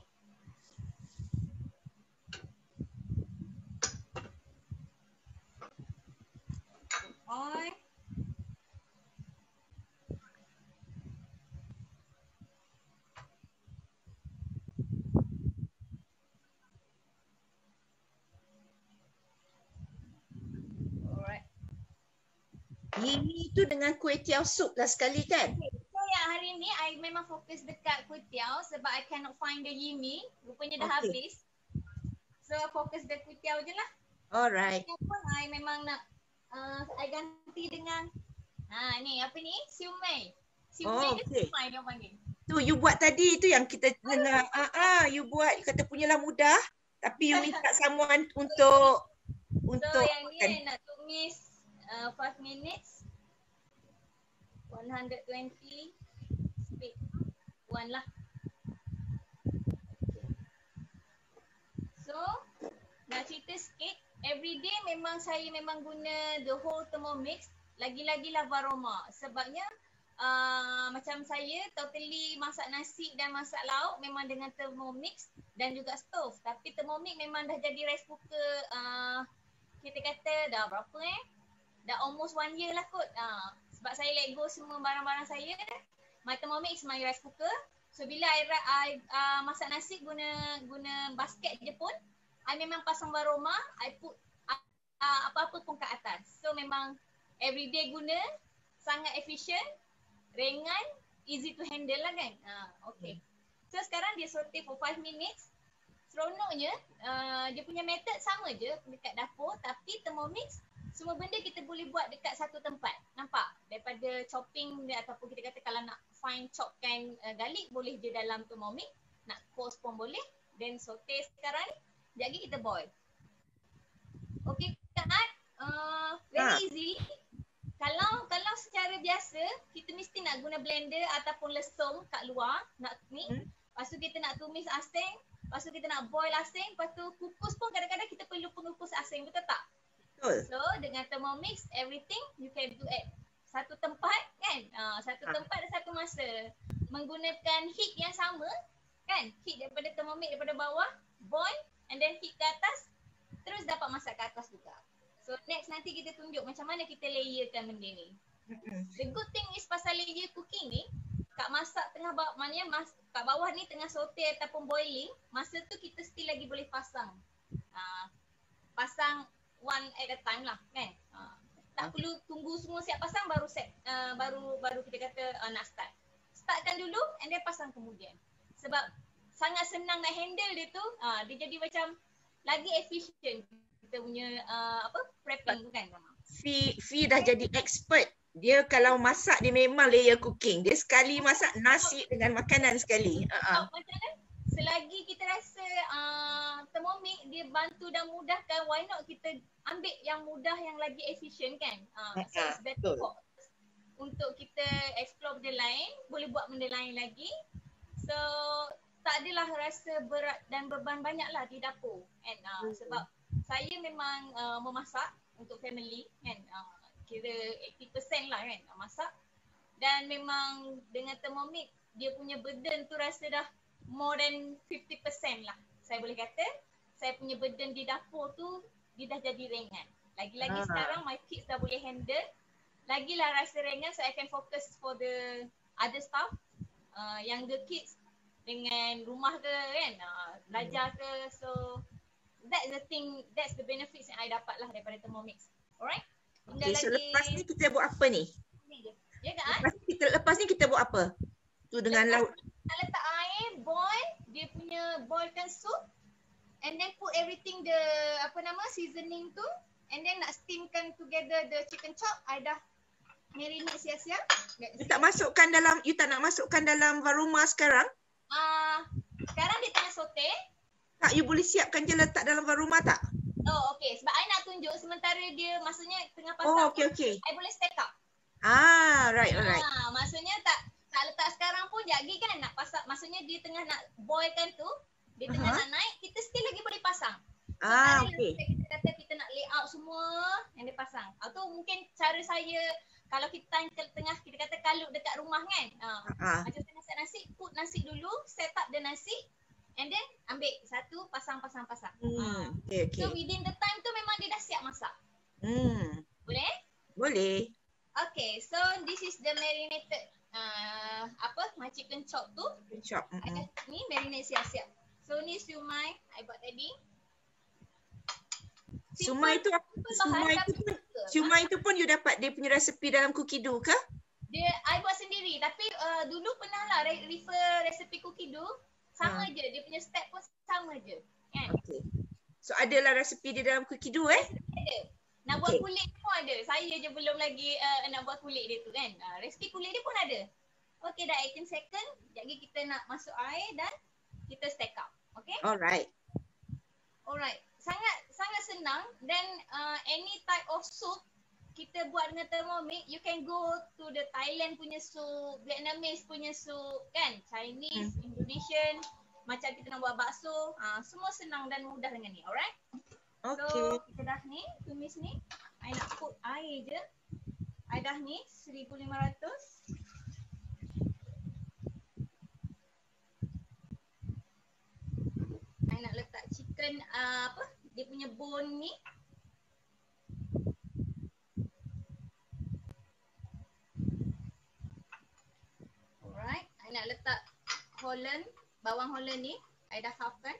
Oil. Alright. Ini tu dengan kuetiao soup lah sekali kan? Okay. So yang hari ni I memang fokus dekat kuetiao sebab I cannot find the yimi. Rupanya dah habis. So fokus dekat kuetiao je lah. Alright. Yang pun I memang nak I ganti dengan ni apa ni? Siumai. Siumai dia siumai dia panggil. Tu you buat tadi tu yang kita dengar. You buat, you kata punyalah mudah tapi you minta someone untuk So yang ni nak tumis 5 minutes 120 speed 1 lah. So nak cerita sikit, everyday memang saya memang guna the whole Thermomix, lagi-lagi Lavaroma sebabnya macam saya totally masak nasi dan masak lauk memang dengan Thermomix dan juga stove. Tapi Thermomix memang dah jadi rice cooker kita kata dah berapa dah almost 1 year lah kot. Sebab saya let go semua barang-barang saya. My Thermomix, my rice cooker. So bila I masak nasi guna basket je pun, I memang pasang baroma, I put apa-apa pun kat atas. So memang everyday guna, sangat efficient, ringan, easy to handle lah kan. Okay. So sekarang dia saute for 5 minutes. Seronoknya, dia punya method sama je dekat dapur, tapi Thermomix, semua benda kita boleh buat dekat satu tempat. Nampak? Daripada chopping dia, ataupun kita kata kalau nak fine chopkan garlic, boleh je dalam Thermomix. Nak coarse pun boleh. Then saute sekarang ni, sekejap lagi kita boil. Okay kan? Very easy. Kalau secara biasa, kita mesti nak guna blender ataupun lesung kat luar. Nak ni. Lepas tu kita nak tumis asing. Lepas tu kita nak boil asing. Lepas tu kukus pun kadang-kadang kita perlu pengukus asing. Betul tak? Betul. So dengan Thermomix, everything you can do at satu tempat kan? Satu tempat dan satu masa. Menggunakan heat yang sama kan? Heat daripada Thermomix daripada bawah, boil and then heat ke atas. Terus dapat masak ke atas juga. So next nanti kita tunjuk macam mana kita layerkan benda ni. The good thing is pasal layer cooking ni, kat masak tengah kat bawah ni tengah saute ataupun boiling, masa tu kita still lagi boleh pasang. Pasang one at a time lah kan. Tak perlu tunggu semua siap pasang baru baru kita kata nak start. Startkan dulu and then pasang kemudian. Sebab sangat senang nak handle dia tu, dia jadi macam lagi efficient kita punya prepping tu kan. Fi dah jadi expert. Dia kalau masak dia memang layer cooking. Dia sekali masak nasi dengan makanan sekali. Macam mana? Selagi kita rasa Thermomix dia bantu dan mudahkan, why not kita ambil yang mudah yang lagi efficient kan? So it's better untuk kita explore benda lain, boleh buat benda lain lagi. So tak adalah rasa berat dan beban banyak lah di dapur kan. Sebab saya memang memasak untuk family kan. Kira 80% lah kan masak. Dan memang dengan Thermomix dia punya burden tu rasa dah more than 50% lah. Saya boleh kata saya punya burden di dapur tu dia dah jadi ringan. Lagi-lagi sekarang my kids dah boleh handle. Lagilah rasa ringan, so I can focus for the other stuff. Younger kids dengan rumah ke kan, belajar ke. So that's the thing, that's the benefits yang I dapat lah daripada Thermomix. Alright? Okay, so lepas ni kita buat apa ni? Ya kan? Lepas ni kita buat apa? Tu dengan lauk. Nak letak air, boil, dia punya boilkan soup. And then put everything the seasoning tu. And then nak steamkan together the chicken chop. I dah marinate siap-siap. You tak nak masukkan dalam varuma sekarang? Sekarang dia tengah saute. Tak, you boleh siapkan je letak dalam varuma tak? Oh, okay. Sebab I nak tunjuk sementara dia maksudnya tengah pasang. Oh, okay. I boleh stack up. Right. Maksudnya tak letak sekarang pun jagi kan nak pasang. Maksudnya dia tengah nak boilkan tu. Dia tengah nak naik, kita still lagi boleh pasang. Okay. Kita kata kita nak layout semua yang dia pasang. Atau mungkin cara saya, kalau kita tengah kita kata kalut dekat rumah kan. Macam saya masak nasi, put nasi dulu, set up the nasi. And then ambil satu, pasang. Okay. So within the time tu memang dia dah siap masak. Boleh? Boleh. Okay, so this is the marinated my chicken chop tu. Ni marinate siap-siap. So ni siumai I buat tadi. Siumai tu pun you dapat dia punya resepi dalam Cookido ke? I buat sendiri, tapi dulu pernah lah refer resepi Cookido. Sama je, dia punya step pun sama je kan? Okay. So adalah resepi dia dalam Cookido Ada. Nak buat kulit pun ada. Saya je belum lagi nak buat kulit dia tu kan. Resepi kulit dia pun ada. Okay, dah 18 second. Jadi kita nak masuk air dan kita stack up. Okay? Alright. Sangat senang. Dan any type of soup kita buat dengan Thermomix, you can go to the Thailand punya soup, Vietnamese punya soup kan, Chinese, Indonesian, macam kita nak buat bakso, semua senang dan mudah dengan ni, alright? Okay. So kita dah ni, tumis ni, I nak put air je, I dah ni 1500. I nak letak chicken, dia punya bone ni. bawang holland ni. I dah halfkan.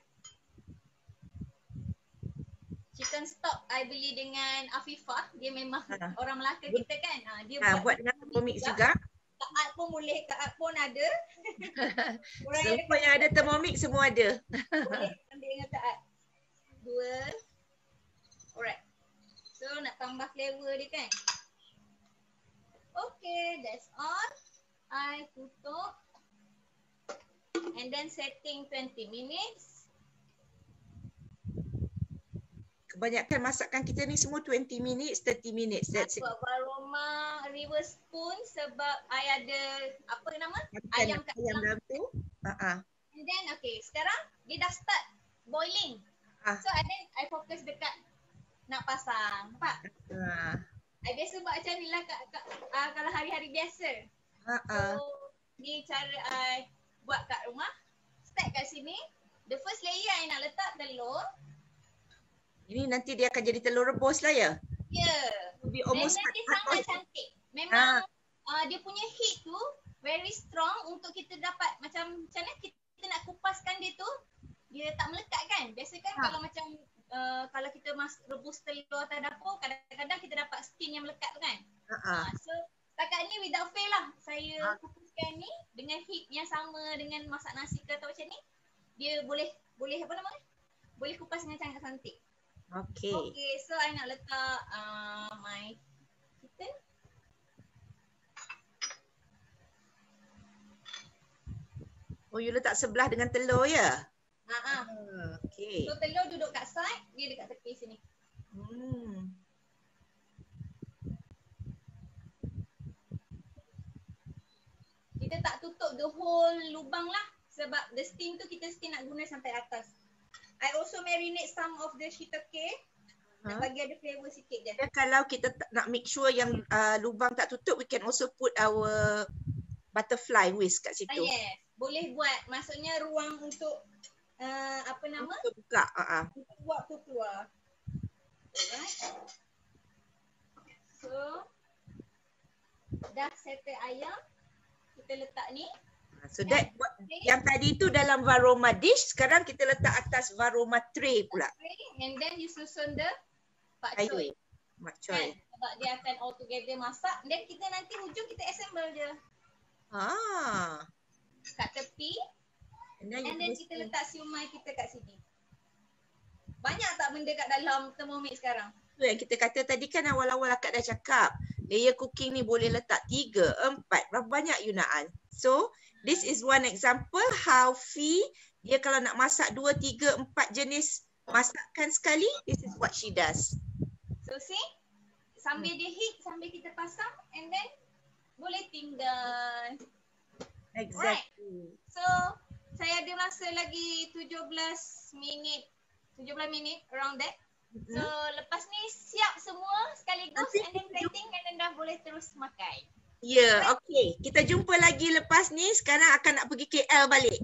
Chicken stock I beli dengan Afifah. Dia memang orang Melaka kita kan. Dia buat dengan Thermomix juga. Kak Ad pun boleh, Kak Ad pun ada. Semua yang ada Thermomix semua ada. Boleh ambil dengan Kak Ad. 2. Alright. So nak tambah flavor dia kan. Okay, that's all. I tutup. And then setting 20 minutes. Kebanyakan masakan kita ni semua 20 minutes, 30 minutes. That's it. Buat aroma reverse spoon sebab I ada apa nama? Ayam kat dalam tu. And then okay, sekarang dia dah start boiling. So and then I fokus dekat nak pasang. Nampak? I biasa buat macam ni lah kalau hari-hari biasa. So ni cara I buat kat rumah. Start kat sini. The first layer I nak letak telur. Ini nanti dia akan jadi telur rebus lah ya? Ya. Memang dia sangat cantik. Memang dia punya heat tu very strong untuk kita dapat macam mana kita nak kupaskan dia tu. Dia tak melekat kan? Biasa kan kalau macam kalau kita rebus telur atas dapur, kadang-kadang kita dapat skin yang melekat tu kan? So setakat ni without fail lah. Saya kupaskan ni dengan heat yang sama dengan masak nasi ke atau macam ni. Dia boleh apa nama? Boleh kupas dengan sangat cantik. Okay. Okay, so I nak letak my chicken. Oh, you letak sebelah dengan telur ya? Okay. So telur duduk kat side, dia dekat tepi sini. Kita tak tutup the whole lubang lah sebab the steam tu kita still nak guna sampai atas. I also marinate some of the shiitake. Nak bagi ada flavor sikit je. Kalau kita nak make sure yang lubang tak tutup, we can also put our butterfly whisk kat situ. Yes, boleh buat. Maksudnya ruang untuk apa nama? Untuk buka. Untuk buat tu keluar. Alright. So, dah settle ayam. Kita letak ni. So that yang tadi tu dalam varoma dish, sekarang kita letak atas varoma tray pula. And then you susun the pak choy. Kan? Sebab dia akan all together masak. Then kita nanti hujung kita assemble je. Kat tepi. And then kita letak siumai kita kat sini. Banyak tak benda kat dalam Thermomix sekarang? Tu yang kita kata tadi kan awal-awal akak dah cakap. Layer cooking ni boleh letak 3, 4. Berapa banyak you nak? So this is one example how Fee, dia kalau nak masak 2, 3, 4 jenis masakan sekali, this is what she does. So see, sambil dia heat, sambil kita pasang and then boleh tinggal. Exactly. Right. So saya ada masa lagi 17 minit around that. So lepas ni siap semua sekaligus and then plating and then dah boleh terus makan. Ya, okay. Kita jumpa lagi lepas ni. Sekarang akan nak pergi KL balik.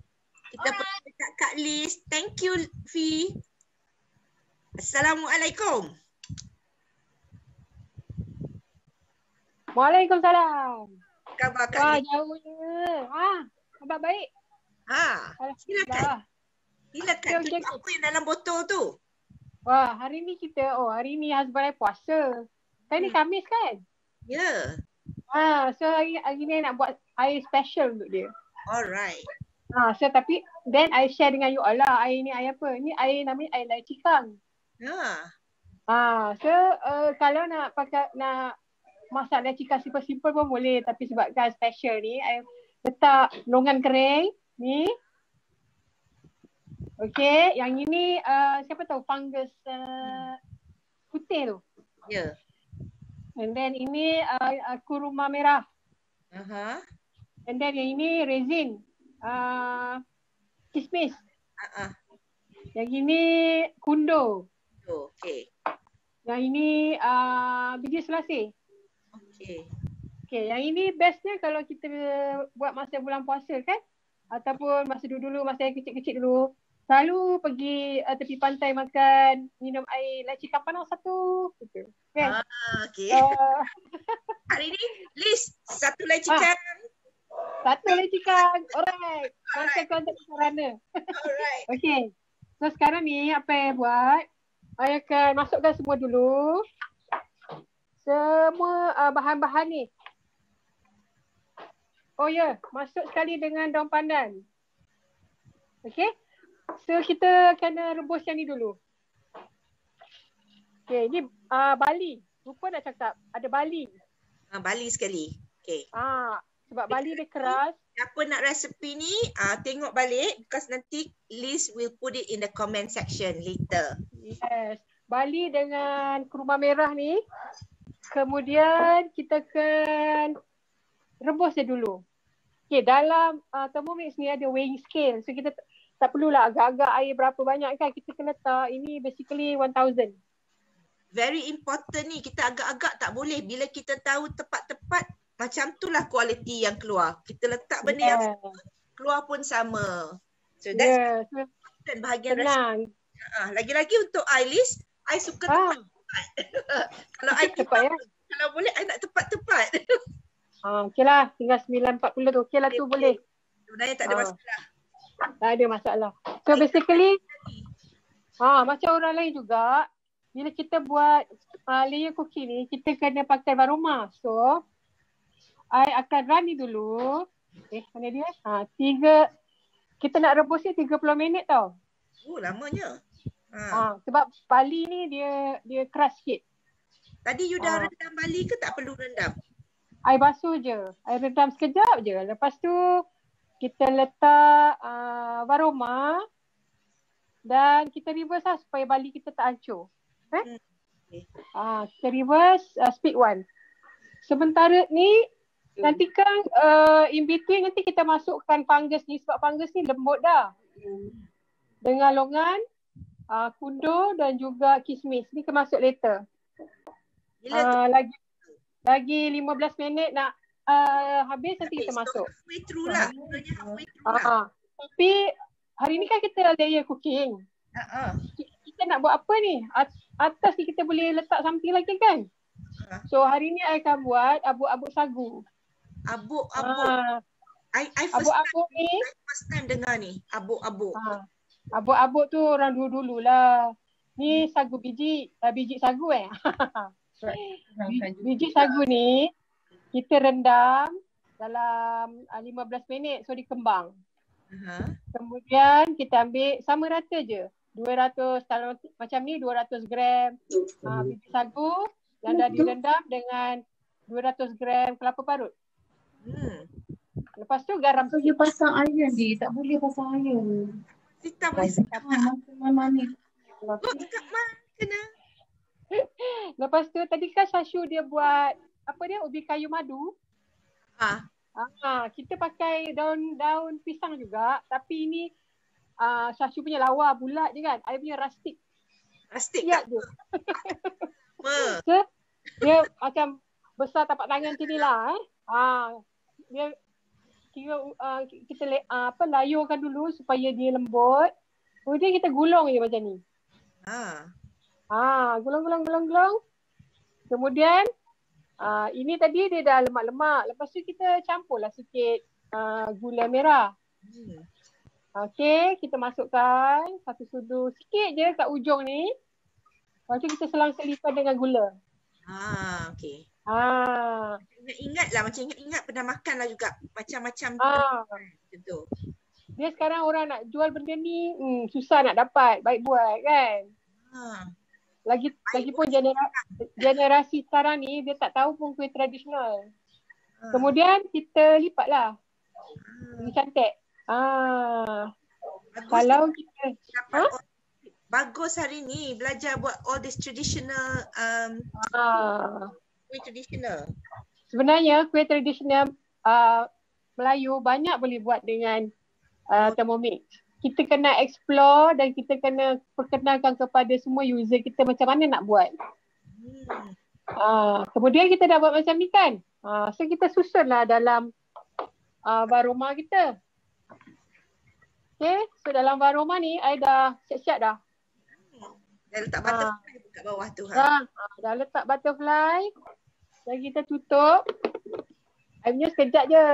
Kita pergi dekat Kak Liz. Thank you, Fee. Assalamualaikum. Waalaikumsalam. Khabar Kak Liz? Jauhnya. Khabar baik. Silakan. Silakan. Okay. Apa yang dalam botol tu? Wah, hari ni hari ni husband I puasa. Kan ni Khamis kan? Ya. So hari ni nak buat air special untuk dia. Alright. So tapi then I share dengan you all lah. Air ni air apa? Ni air namanya air lychee kang. So kalau nak masak lychee kang simple-simple pun boleh, tapi sebabkan special ni I letak longan kering ni. Okay, yang ini siapa tahu fungus putih tu. Ya. And then ini kurma merah. And then yang ini resin. Kismis. Yang ini kundo. Okay. Yang ini biji selasih. Okay, yang ini bestnya kalau kita buat masa bulan puasa kan? Ataupun masa dulu masa yang kecil-kecil dulu. Selalu pergi tepi pantai makan, minum air lychee kang panas satu. Gitu. Kan? Okay. Hari ni Liz, satu lychee kang Satu lagi kan. Alright. Kontak sarana. Alright. Okay. So sekarang ni apa yang buat? I akan masukkan semua dulu. Semua bahan-bahan ni. Oh ya, masuk sekali dengan daun pandan. Okay. So kita kena rebus yang ni dulu. Okay, ni bali. Lupa nak cakap. Ada bali. Bali sekali. Okay. Sebab bali dia keras. Siapa nak resepi ni, tengok balik because nanti Liz will put it in the comment section later. Yes. Bali dengan kurma merah ni. Kemudian kita akan rebus dia dulu. Okay, dalam Thermomix ni ada weighing scale. So kita tak perlulah agak-agak air berapa banyak kan. Kita kena letak, ini basically 1000. Very important ni, kita agak-agak tak boleh. Bila kita tahu tepat-tepat, macam itulah kualiti yang keluar. Kita letak benda yang sama, keluar pun sama. So that's important bahagian rasa. Lagi-lagi untuk Liz, I suka tepat-tepat. Kalau I kalau boleh, I nak tepat-tepat. Okey lah, tinggal 9.40 tu. Okey lah tu boleh. Sebenarnya tak ada masalah. Tak ada masalah. So basically, macam orang lain juga, bila kita buat layer cookie ni, kita kena pakai varoma. So, I akan run ni dulu. Mana dia? Kita nak rebus ni 30 minit tau. Lamanya. Sebab bali ni dia keras sikit. Tadi you dah rendam bali ke tak perlu rendam? I basuh je. I rendam sekejap je. Lepas tu, kita letak varoma dan kita reverse lah supaya bali kita tak hancur. Kita reverse speed 1. Sementara ni nantikan in between nanti kita masukkan fungus ni sebab fungus ni lembut dah. Dengan longan, kundur dan juga kismis. Ni kita masuk later. Lagi 15 minit nak habis nanti kita masuk. Halfway through lah. Tapi hari ni kan kita layer cooking. Kita nak buat apa ni? Atas ni kita boleh letak something lagi kan? So hari ni I akan buat abuk-abuk sagu. Abuk-abuk. Abuk-abuk ni. I first time dengar ni. Abuk-abuk. Abuk-abuk tu orang dulu-dulu lah. Ni sagu biji. Biji sagu Biji sagu ni kita rendam dalam 15 minit. So dikembang. Kemudian kita ambil sama rata je. 200 macam ni 200 gram biji sagu yang dah direndam dengan 200 gram kelapa parut. Lepas tu garam. So dia pasang air je, tak boleh pasang air. Kita boleh manis. Kena. Lepas tu tadi kan Shashu dia buat apa dia ubi kayu madu. Kita pakai daun pisang juga tapi ini Shashu punya lawa bulat je kan. I punya rustic. Rustic tak je. So, dia macam besar tapak tangan macam ni lah. Dia kita layurkan dulu supaya dia lembut. Kemudian kita gulung je macam ni. Gulung. Kemudian ini tadi dia dah lemak-lemak. Lepas tu kita campurlah sikit gula merah. Okey, kita masukkan satu sudu sikit je kat ujung ni. Lepas tu kita selang-selipkan dengan gula. Okey. Ingat-ingat lah, macam ingat-ingat pernah makan lah juga. Macam-macam tu. Dia sekarang orang nak jual benda ni susah nak dapat. Baik buat kan. Lagipun generasi sekarang ni dia tak tahu pun kuih tradisional. Kemudian kita lipat lah. Ini cantik. Kalau kita bagus hari ni belajar buat all this traditional kuih traditional. Sebenarnya kuih tradisional Melayu banyak boleh buat dengan Thermomix. Kita kena explore dan kita kena perkenalkan kepada semua user kita macam mana nak buat. Kemudian kita dah buat macam ni kan. So kita susunlah dalam varoma kita. Okay, so dalam varoma ni I dah siap-siap dah. Dah letak butterfly kat bawah tu. Dah letak butterfly. Dan kita tutup. I punya sekejap je.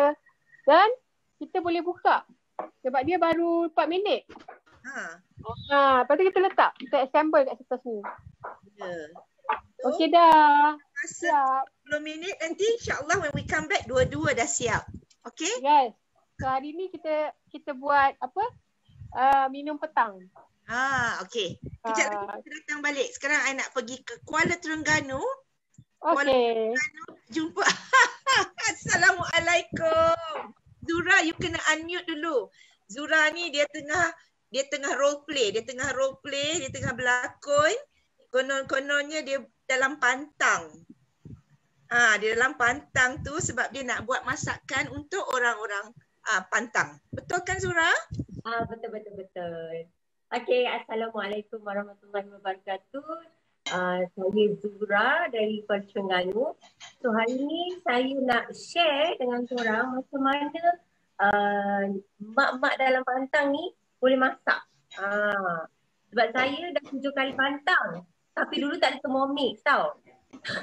Dan kita boleh buka sebab dia baru 4 minit. Lepas tu kita letak, kita assemble kat situ sini. Okey dah. Siap. 10 minit nanti insyaAllah when we come back dua-dua dah siap. Okay? Yes. So hari ni kita buat apa? Minum petang. Okay. Kejap lagi kita datang balik. Sekarang I nak pergi ke Kuala Terengganu. Okay. Jumpa. Assalamualaikum. Zura, you kena unmute dulu. Zura ni dia tengah role play, dia tengah berlakon. Kononnya dia dalam pantang. Dia dalam pantang tu sebab dia nak buat masakan untuk orang-orang pantang. Betul kan Zura? Betul. Okay, Assalamualaikum warahmatullahi wabarakatuh. Saya Zura dari Kuala Terengganu. So hari ni saya nak share dengan korang macam mana mak-mak dalam pantang ni boleh masak. Sebab saya dah 7 kali pantang. Tapi dulu tak ada Thermomix tau.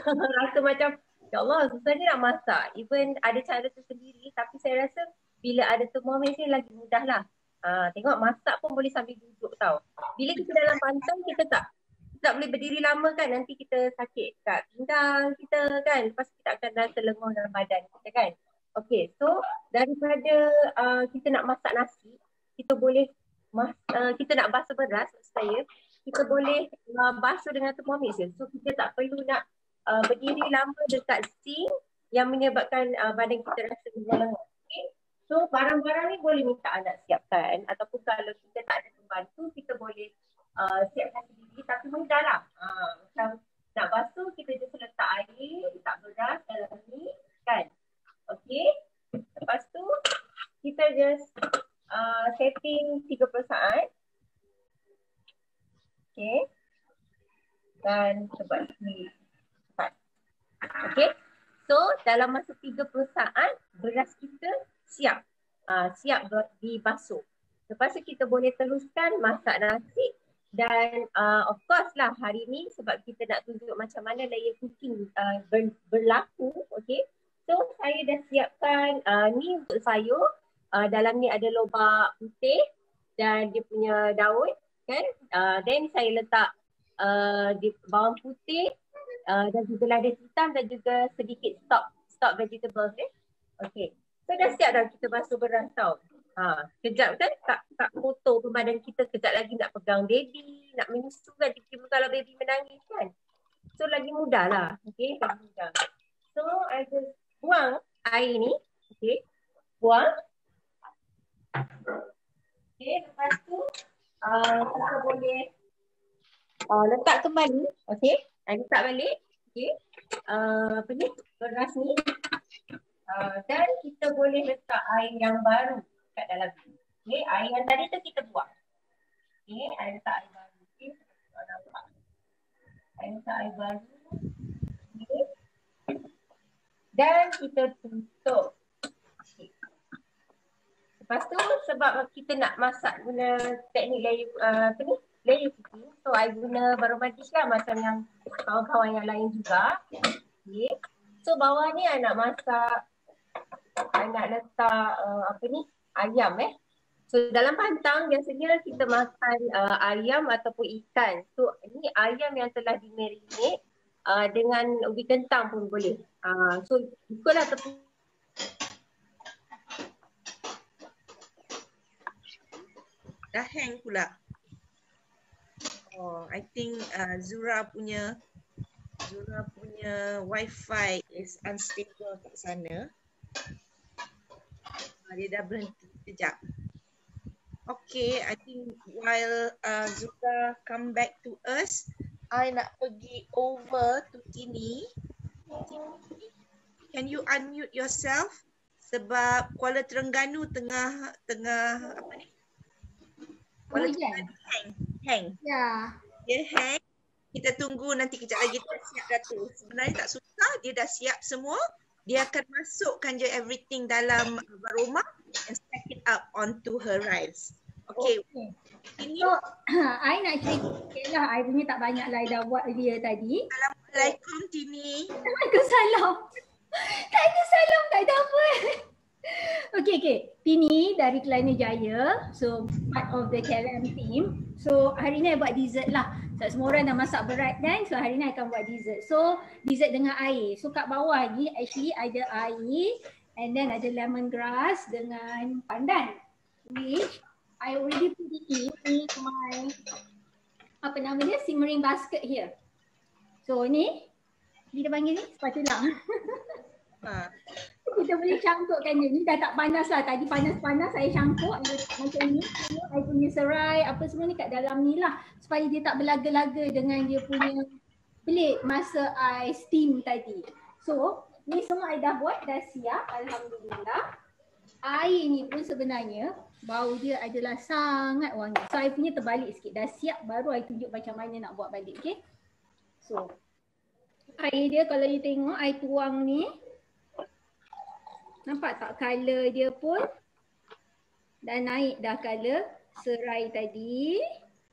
Rasa macam, ya Allah susahnya nak masak. Even ada cara tersendiri tapi saya rasa bila ada Thermomix ni lagi mudah lah. Tengok masak pun boleh sambil duduk tau. Bila kita dalam pantang kita tak boleh berdiri lama kan, nanti kita sakit kat pinggang kita kan, lepas kita akan rasa lenguh dalam badan kita kan. Okay, so daripada kita nak masak nasi, kita boleh kita nak basuh beras, saya kita boleh basuh dengan Thermomix je. So kita tak perlu nak berdiri lama dekat sink yang menyebabkan badan kita rasa lenguh. Okay? So barang-barang ni boleh minta anak siapkan, ataupun kalau kita tak ada pembantu, kita boleh siapkan sendiri, tapi mudah lah. Macam nak basuh, kita just letak air, letak beras dalam ni kan. Okay. Lepas tu kita just setting 30 saat. Okay. Dan sebab ni cepat. Okay. So dalam masa 30 saat beras kita siap. Siap dibasuh. Lepas tu kita boleh teruskan masak nasi. Dan of course lah hari ni sebab kita nak tunjuk macam mana layer cooking berlaku. Okay. So saya dah siapkan ni untuk sayur. Dalam ni ada lobak putih dan dia punya daun kan. Then saya letak bawang putih dan juga lada hitam dan juga sedikit stock vegetables. Okay. So dah siap dah kita basuh beras tau. Kejap kan tak kotor pun badan kita, kejap lagi nak pegang baby, nak menyusu kan, tiba-tiba kalau baby menangis kan. So lagi mudah lah. Okay, lagi mudah. So I just buang air ni. Okay, buang. Okay, lepas tu kita boleh letak kembali. Okay, I letak balik. Okay, apa ni, beras ni. Dan kita boleh letak air yang baru kat dalam ni. Okay, air yang tadi tu kita buang. Okay, I letak air baru. Okay, nampak. I letak air baru. Okay. Dan kita tutup. Okay. Lepas tu sebab kita nak masak guna teknik layer cooking. So I guna baromatis lah macam yang kawan-kawan yang lain juga. Okay. So bawah ni I nak masak, I nak letak ayam So dalam pantang biasanya kita makan ayam ataupun ikan. So ini ayam yang telah dimarinate dengan ubi kentang pun boleh. So ikutlah tepung. Dah hang pula. I think Zura punya wifi is unstable kat sana. Dia dah berhenti sekejap. Okay, I think while Zura come back to us, I nak pergi over to Tini. Can you unmute yourself? Sebab Kuala Terengganu tengah apa ni? Kuala Terengganu hang. Ya. Dia hang. Kita tunggu nanti kejap lagi dia siap dah tu. Sebenarnya tak susah, dia dah siap semua. Dia akan masukkan je everything dalam aroma and stack it up onto her rice. Okay. So, I nak cerita lah. I punya tak banyak lah. I dah buat dia tadi. Assalamualaikum Tini. Waalaikumsalam. Tak ada salam, tak ada apa. Okay. Tini dari Kelana Jaya. So part of the KLM team. So hari ni I buat dessert lah. So, semua orang dah masak berat kan. So hari ni I akan buat dessert. So dessert dengan air. So kat bawah ni actually ada air. And then ada lemongrass dengan pandan. Which I already put it in my simmering basket here. So ni kita panggil ni spatula. Kita boleh cangkukkan dia. Ni dah tak panas lah. Tadi panas-panas saya cangkuk macam ni. Saya punya serai apa semua ni kat dalam ni lah. Supaya dia tak berlaga-laga dengan dia punya pelik masa I steam tadi. So ni semua I dah buat, dah siap. Alhamdulillah. Air ni pun sebenarnya bau dia adalah sangat wangi. So I punya terbalik sikit. Dah siap baru I tunjuk macam mana nak buat balik. Okay. So air dia kalau you tengok I tuang ni. Nampak tak color dia pun dah naik dah color serai tadi.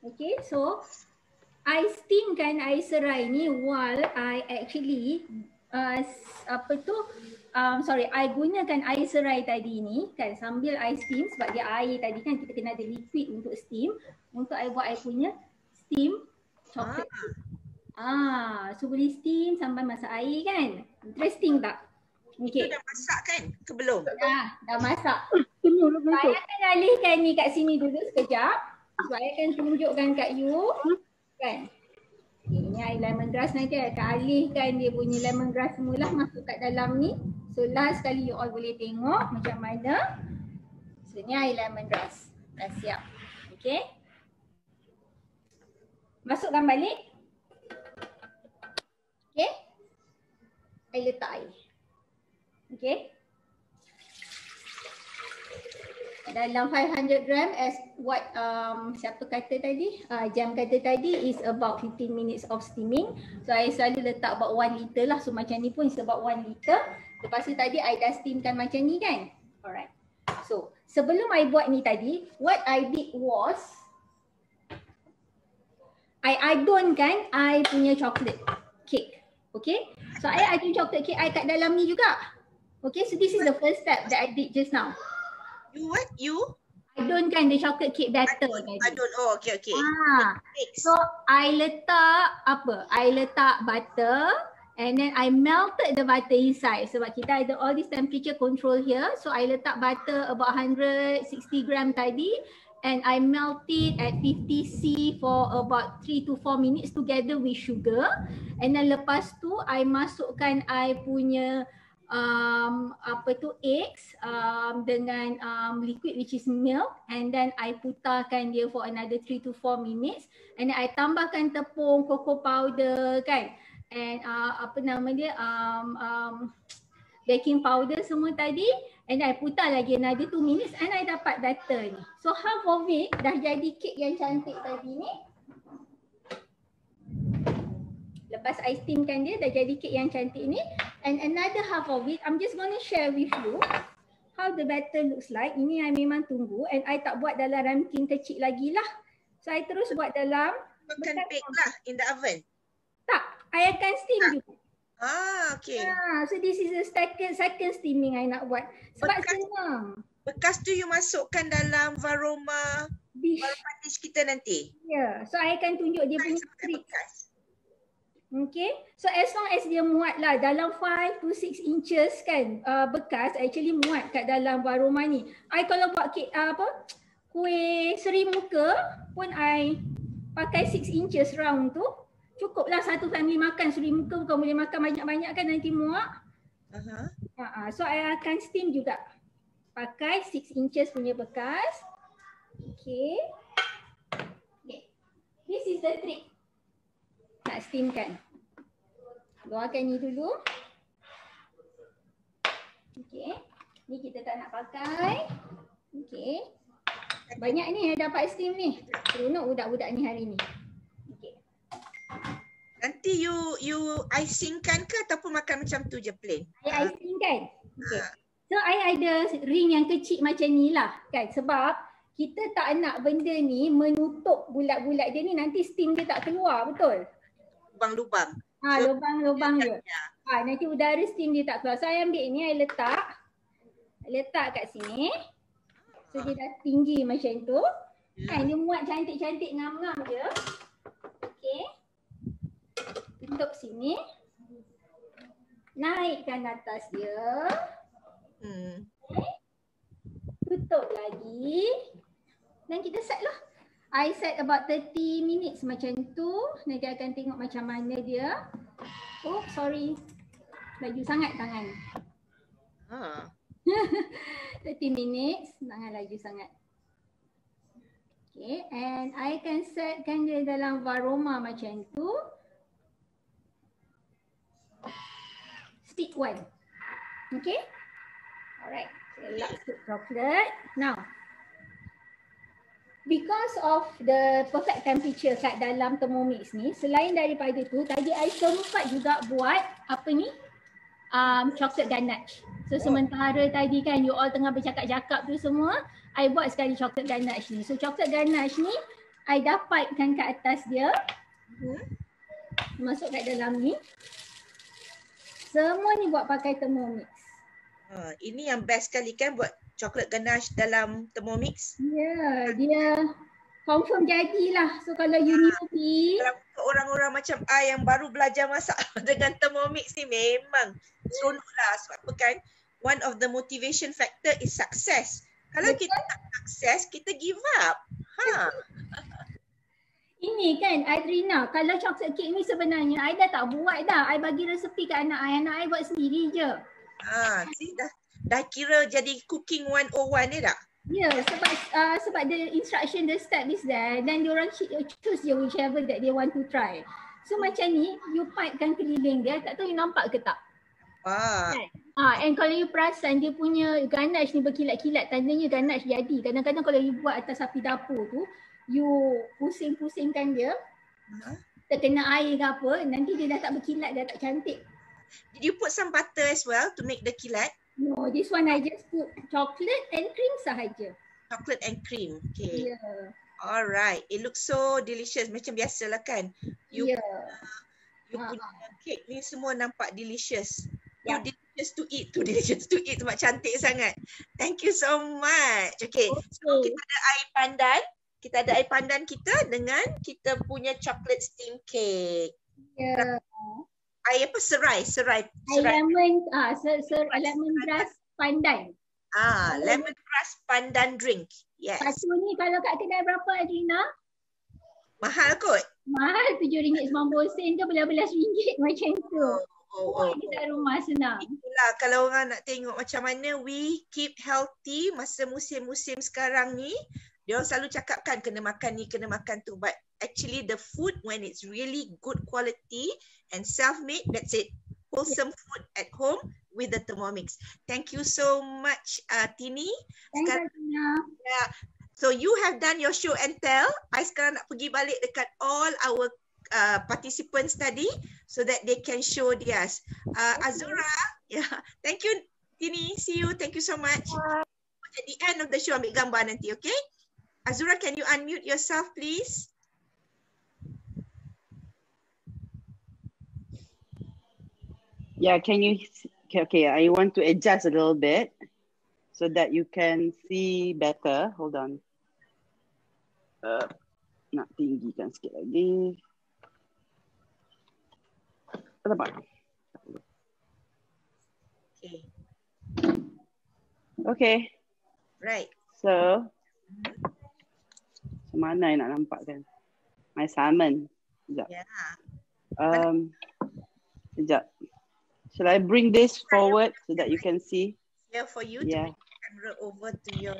Okay, so I steamkan air serai ni while I actually I gunakan air serai tadi ni kan sambil I steam sebab dia air tadi kan kita kena ada liquid untuk steam. Untuk I buat I punya steam chocolate. So boleh steam sampai masak air kan. Interesting tak? Okay. Itu dah masak kan ke belum? Dah masak. Saya akan alihkan ni kat sini dulu sekejap. Saya akan tunjukkan kat you kan. Ni air lemongrass nanti I akan alihkan dia punya lemongrass semula masuk kat dalam ni. So last sekali you all boleh tengok macam mana. So ni air lemongrass. Dah siap. Okay. Masukkan balik. Okay. I letak air. Okay. Dalam 500 gram as what siapa kata tadi, Jam kata tadi is about 15 minutes of steaming. So I selalu letak about 1 liter lah. So macam ni pun is about 1 liter. Lepas tu tadi I dah steamkan macam ni kan. Alright. So sebelum I buat ni tadi, what I did was I adonkan I punya chocolate cake. Okay. So I adon chocolate cake I kat dalam ni juga. Okay, so this is the first step that I did just now. You what? You? Adonkan the chocolate cake batter. Adon. Oh, okay. So I letak apa? I letak butter and then I melted the butter inside sebab kita ada all this temperature control here. So I letak butter about 160 gram tadi and I melt it at 50C for about 3 to 4 minutes together with sugar. And then lepas tu I masukkan I punya eggs dengan liquid which is milk and then I putarkan dia for another 3 to 4 minutes and then I tambahkan tepung, cocoa powder kan and baking powder semua tadi and then I putar lagi another 2 minutes and I dapat batter ni. So half of it dah jadi kek yang cantik tadi ni. Lepas I steamkan dia dah jadi kek yang cantik ni. And another half of it, I'm just going to share with you how the batter looks like. Ini I memang tunggu and I tak buat dalam ramekin kecil lagi lah. So I terus buat dalam. Makan bake lah in the oven? Tak, I akan steam juga. Okay. So this is the second steaming I nak buat. Sebab senang. Bekas tu you masukkan dalam varoma dish kita nanti? Yeah, so I akan tunjuk dia punya trik. Okay, so as long as dia muat lah dalam 5 to 6 inches kan bekas actually muat kat dalam varoma ni. I kalau buat kek kuih seri muka pun I pakai 6 inches round tu. Cukup lah satu family makan seri muka, bukan boleh makan banyak-banyak kan nanti muak. So I akan steam juga. Pakai 6 inches punya bekas. Okay. This is the trick. Nak steamkan. Luarkan ni dulu. Okay. Ni kita tak nak pakai. Okay. Banyak ni yang dapat steam ni. Seronok budak-budak ni hari ni. Okay. Nanti you icingkan ke ataupun makan macam tu je plain? I icingkan. Okay. So I ada ring yang kecil macam ni lah kan. Sebab kita tak nak benda ni menutup bulat-bulat dia ni nanti steam dia tak keluar, betul? Lubang-lubang. Lubang-lubang dia. Nanti udara steam dia tak keluar. So I ambil ni, I letak. Letak kat sini. So dia dah tinggi macam tu. Kan dia muat cantik-cantik ngam-ngam je. Okey. Tutup sini. Naikkan atas dia. Okay. Tutup lagi. Dan kita set lah. I set about 30 minutes macam tu. Nanti akan tengok macam mana dia. Oh sorry. Laju sangat tangan. 30 minutes. Tangan laju sangat. Okay, and I can setkan dia dalam varoma macam tu. Stick 1. Okay. Alright. Elak chocolate. Now, because of the perfect temperature kat dalam Thermomix ni, selain daripada tu, tadi I sempat juga buat apa ni? Chocolate ganache. So sementara tadi kan you all tengah bercakap-cakap tu semua, I buat sekali chocolate ganache ni. So chocolate ganache ni, I dapatkan kat atas dia. Masuk kat dalam ni. Semua ni buat pakai Thermomix. Ini yang best sekali kan buat chocolate ganache dalam Thermomix. Ya, dia confirm jadilah. So kalau you newbie, kalau orang-orang macam I yang baru belajar masak dengan Thermomix ni memang seronok lah. Sebab apa kan, one of the motivation factor is success. Kalau kita tak sukses, kita give up. Ini kan Adrina, kalau chocolate cake ni sebenarnya I dah tak buat dah. I bagi resepi kat anak I buat sendiri je. Dah kira jadi cooking 101 ni tak? Ya, sebab the instruction, the step is there. Then diorang choose je whichever that they want to try. So macam ni, you pipekan keliling dia, tak tahu you nampak ke tak? And kalau you perasan dia punya ganache ni berkilat-kilat, tandanya ganache jadi. Kadang-kadang kalau you buat atas api dapur tu, you pusing-pusingkan dia, terkena air ke apa, nanti dia dah tak berkilat, dah tak cantik. Did you put some butter as well to make the kilat? No, this one I just put chocolate and cream sahaja. Chocolate and cream, okay. Yeah. Alright, it looks so delicious macam biasalah kan. You punya cake ni semua nampak delicious. Too delicious to eat, sebab cantik sangat. Thank you so much. Okay, so kita ada air pandan. Kita ada air pandan kita dengan kita punya chocolate steam cake. Yeah. Air apa? Serai. Lemongrass pandan. Lemongrass pandan drink. Yes. Satu ni kalau kat kedai berapa, Adrina? Mahal kot. Mahal, RM7.90 ke belas-belas ringgit macam tu. Kita rumah senang. Itulah kalau orang nak tengok macam mana we keep healthy masa musim-musim sekarang ni. Dia orang selalu cakapkan kena makan ni, kena makan tu. But actually the food when it's really good quality and self-made, that's it. Wholesome food at home with the Thermomix. Thank you so much, Tini. Thank you. Yeah. So you have done your show and tell. I sekarang nak pergi balik dekat all our participants tadi so that they can show theirs. Azura, yeah. Thank you, Tini. See you. Thank you so much. At the end of the show, ambil gambar nanti, okay? Azura, can you unmute yourself, please? Yeah, can you, okay, I want to adjust a little bit so that you can see better. Hold on. Nak tinggikan sikit lagi. Nampak? Okay. Okay. Right. So, mana yang nak nampak kan? My salmon. Sekejap. Sekejap. Shall I bring this forward so that you can see? Yeah, for you to bring the camera over to your...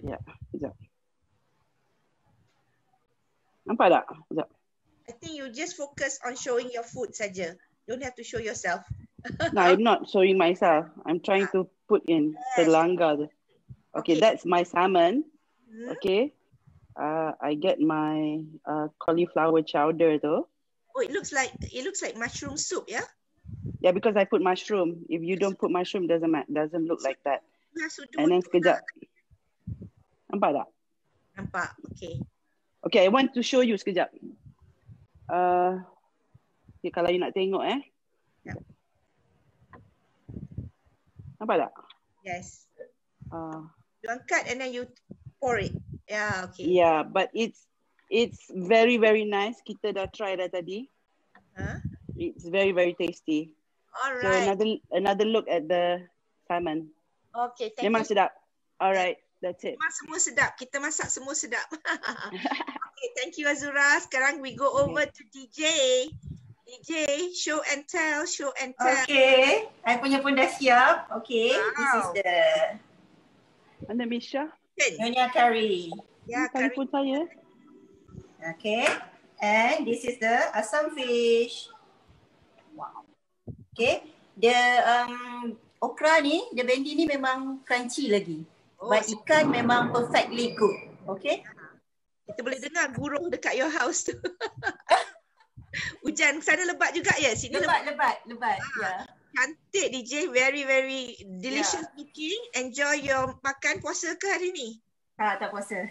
Yeah, sekejap. Nampak tak? Sekejap. I think you just focus on showing your food saja. Don't have to show yourself. No, I'm not showing myself. I'm trying to put in the langgar. Okay, that's my salmon. Okay. I get my cauliflower chowder though. Oh, it looks like mushroom soup, yeah? Yeah, because I put mushroom. If you don't put mushroom, doesn't look like that. And then sekejap. Nampak tak? Nampak. Okay. Okay, I want to show you sekejap. Okay, kalau you nak tengok Yeah. Nampak tak? Yes. You angkat and then you pour it. Yeah, okay. Yeah, but it's very very nice. Kita dah try dah tadi. It's very very tasty. Alright. So another look at the salmon. Okay, thank Memang you. sedap. Alright, that's it. Memang semua sedap. Kita masak semua sedap. Okay, thank you Azura. Sekarang we go over to DJ. DJ, show and tell, show and tell. Okay, I punya pun dah siap. Okay, this is the Mana Misha? Nyonya curry. Ya, telefon saya. Okay, and this is the asam fish. Wow. Okay, the okra ni, the bendi ni memang crunchy lagi. But ikan memang perfectly cooked. Okay. Kita boleh dengar burung dekat your house tu. Hujan sana lebat juga ya? Sini lebat. Ya. Cantik DJ, very very delicious cooking. Enjoy your makan puasa ke hari ni? Tak puasa.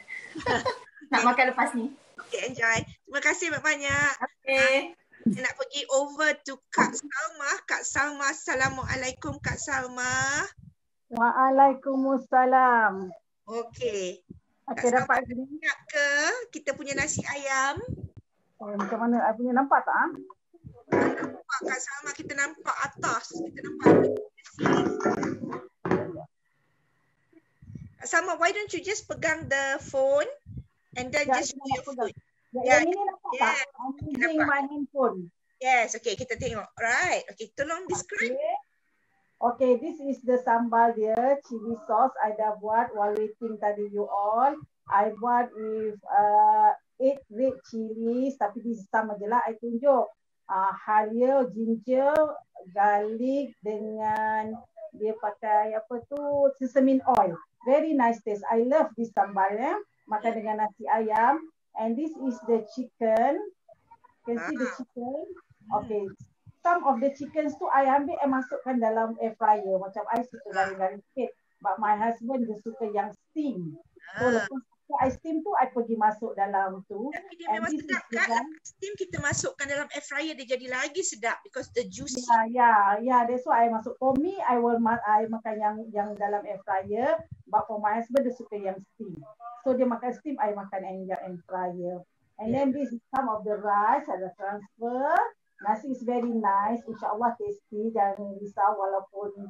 Nak makan lepas ni. Okay, enjoy. Terima kasih banyak-banyak. Okay. Saya nak pergi over to Kak Salma. Kak Salma, Assalamualaikum Kak Salma. Waalaikumsalam. Okay. Okay, dapat ingat ke kita punya nasi ayam? Macam mana? I punya nampak tak? Nampak Kak Salma, kita nampak atas. Kita nampak Kak Salma, why don't you just pegang the phone and then just show your food. Yang ini nampak tak? I'm using my handphone. Yes, okay, kita tengok. Right, okay, tolong describe. Okay, this is the sambal dia, chili sauce. I dah buat while waiting tadi you all. I buat with 8 red chilies, tapi this sama je lah. I tunjuk halia, ginger, garlic dengan dia pakai apa tu, sesame oil. Very nice taste. I love this sambal makan dengan nasi ayam. And this is the chicken. Can see the chicken. Okay. Some of the chickens tu I ambil masukkan dalam air fryer. Macam I suka garing-garing sikit. But my husband dia suka yang steam. So lepas I steam tu I pergi masuk dalam tu. Tapi dia memang sedap kan? Steam kita masukkan dalam air fryer dia jadi lagi sedap because the juicy. Yeah. That's why I masuk. For me I makan yang dalam air fryer. But for my husband dia suka yang steam. So dia makan steam, I makan yang air fryer. And then this is some of the rice ada transfer. Nasi is very nice, insyaAllah tasty. Jangan risau walaupun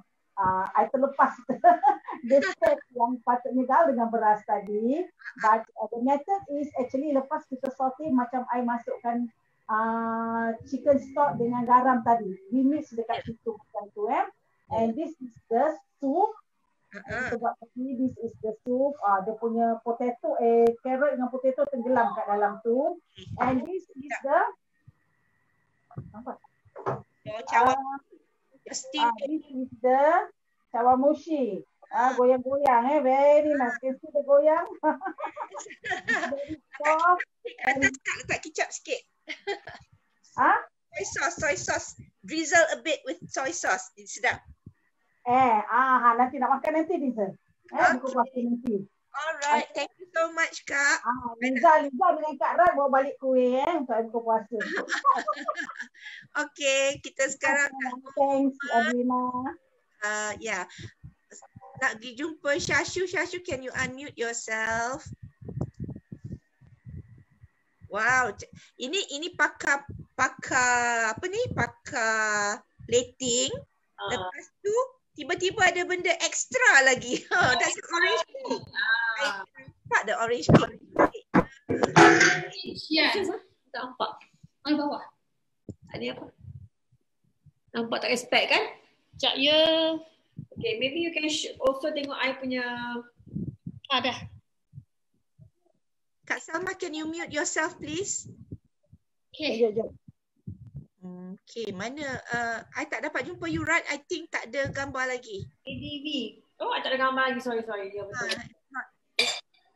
I terlepas the step yang patutnya gal dengan beras tadi. But the method is actually lepas kita saute macam I masukkan chicken stock dengan garam tadi. We mix dekat situ macam tu And this is the soup. Kita buat tadi, this is the soup. Dia punya potato, carrot dengan potato tenggelam kat dalam tu. And this is the apa? This is the chawamushi. Goyang-goyang very nice. Can see the goyang? Very soft. Letak kicap sikit. Soy sauce. Drizzle a bit with soy sauce. Sedap. Nanti nak makan nanti Liza. Buku puasa nanti. Alright, thank you so much Kak. Liza dengan Kak Ran bawa balik kuih untuk buku puasa. Okay, kita sekarang thanks Adina. Yeah. Nak pergi jumpa Shashu. Shashu, can you unmute yourself? Wow, ini pakar apa ni? Pakar plating. Lepas tu tiba-tiba ada benda ekstra lagi. That's the orange cake. I nampak the orange cake. Ya, tak nampak. Mana bawah? Ada apa? Nampak tak respect kan? Sekejap ya. Okay, maybe you can also tengok I punya. Dah. Kak Salma, can you mute yourself please? Okay. Okay, mana? I tak dapat jumpa you right. I think tak ada gambar lagi. ADV. Oh, I tak ada gambar lagi. Sorry. Ya, betul.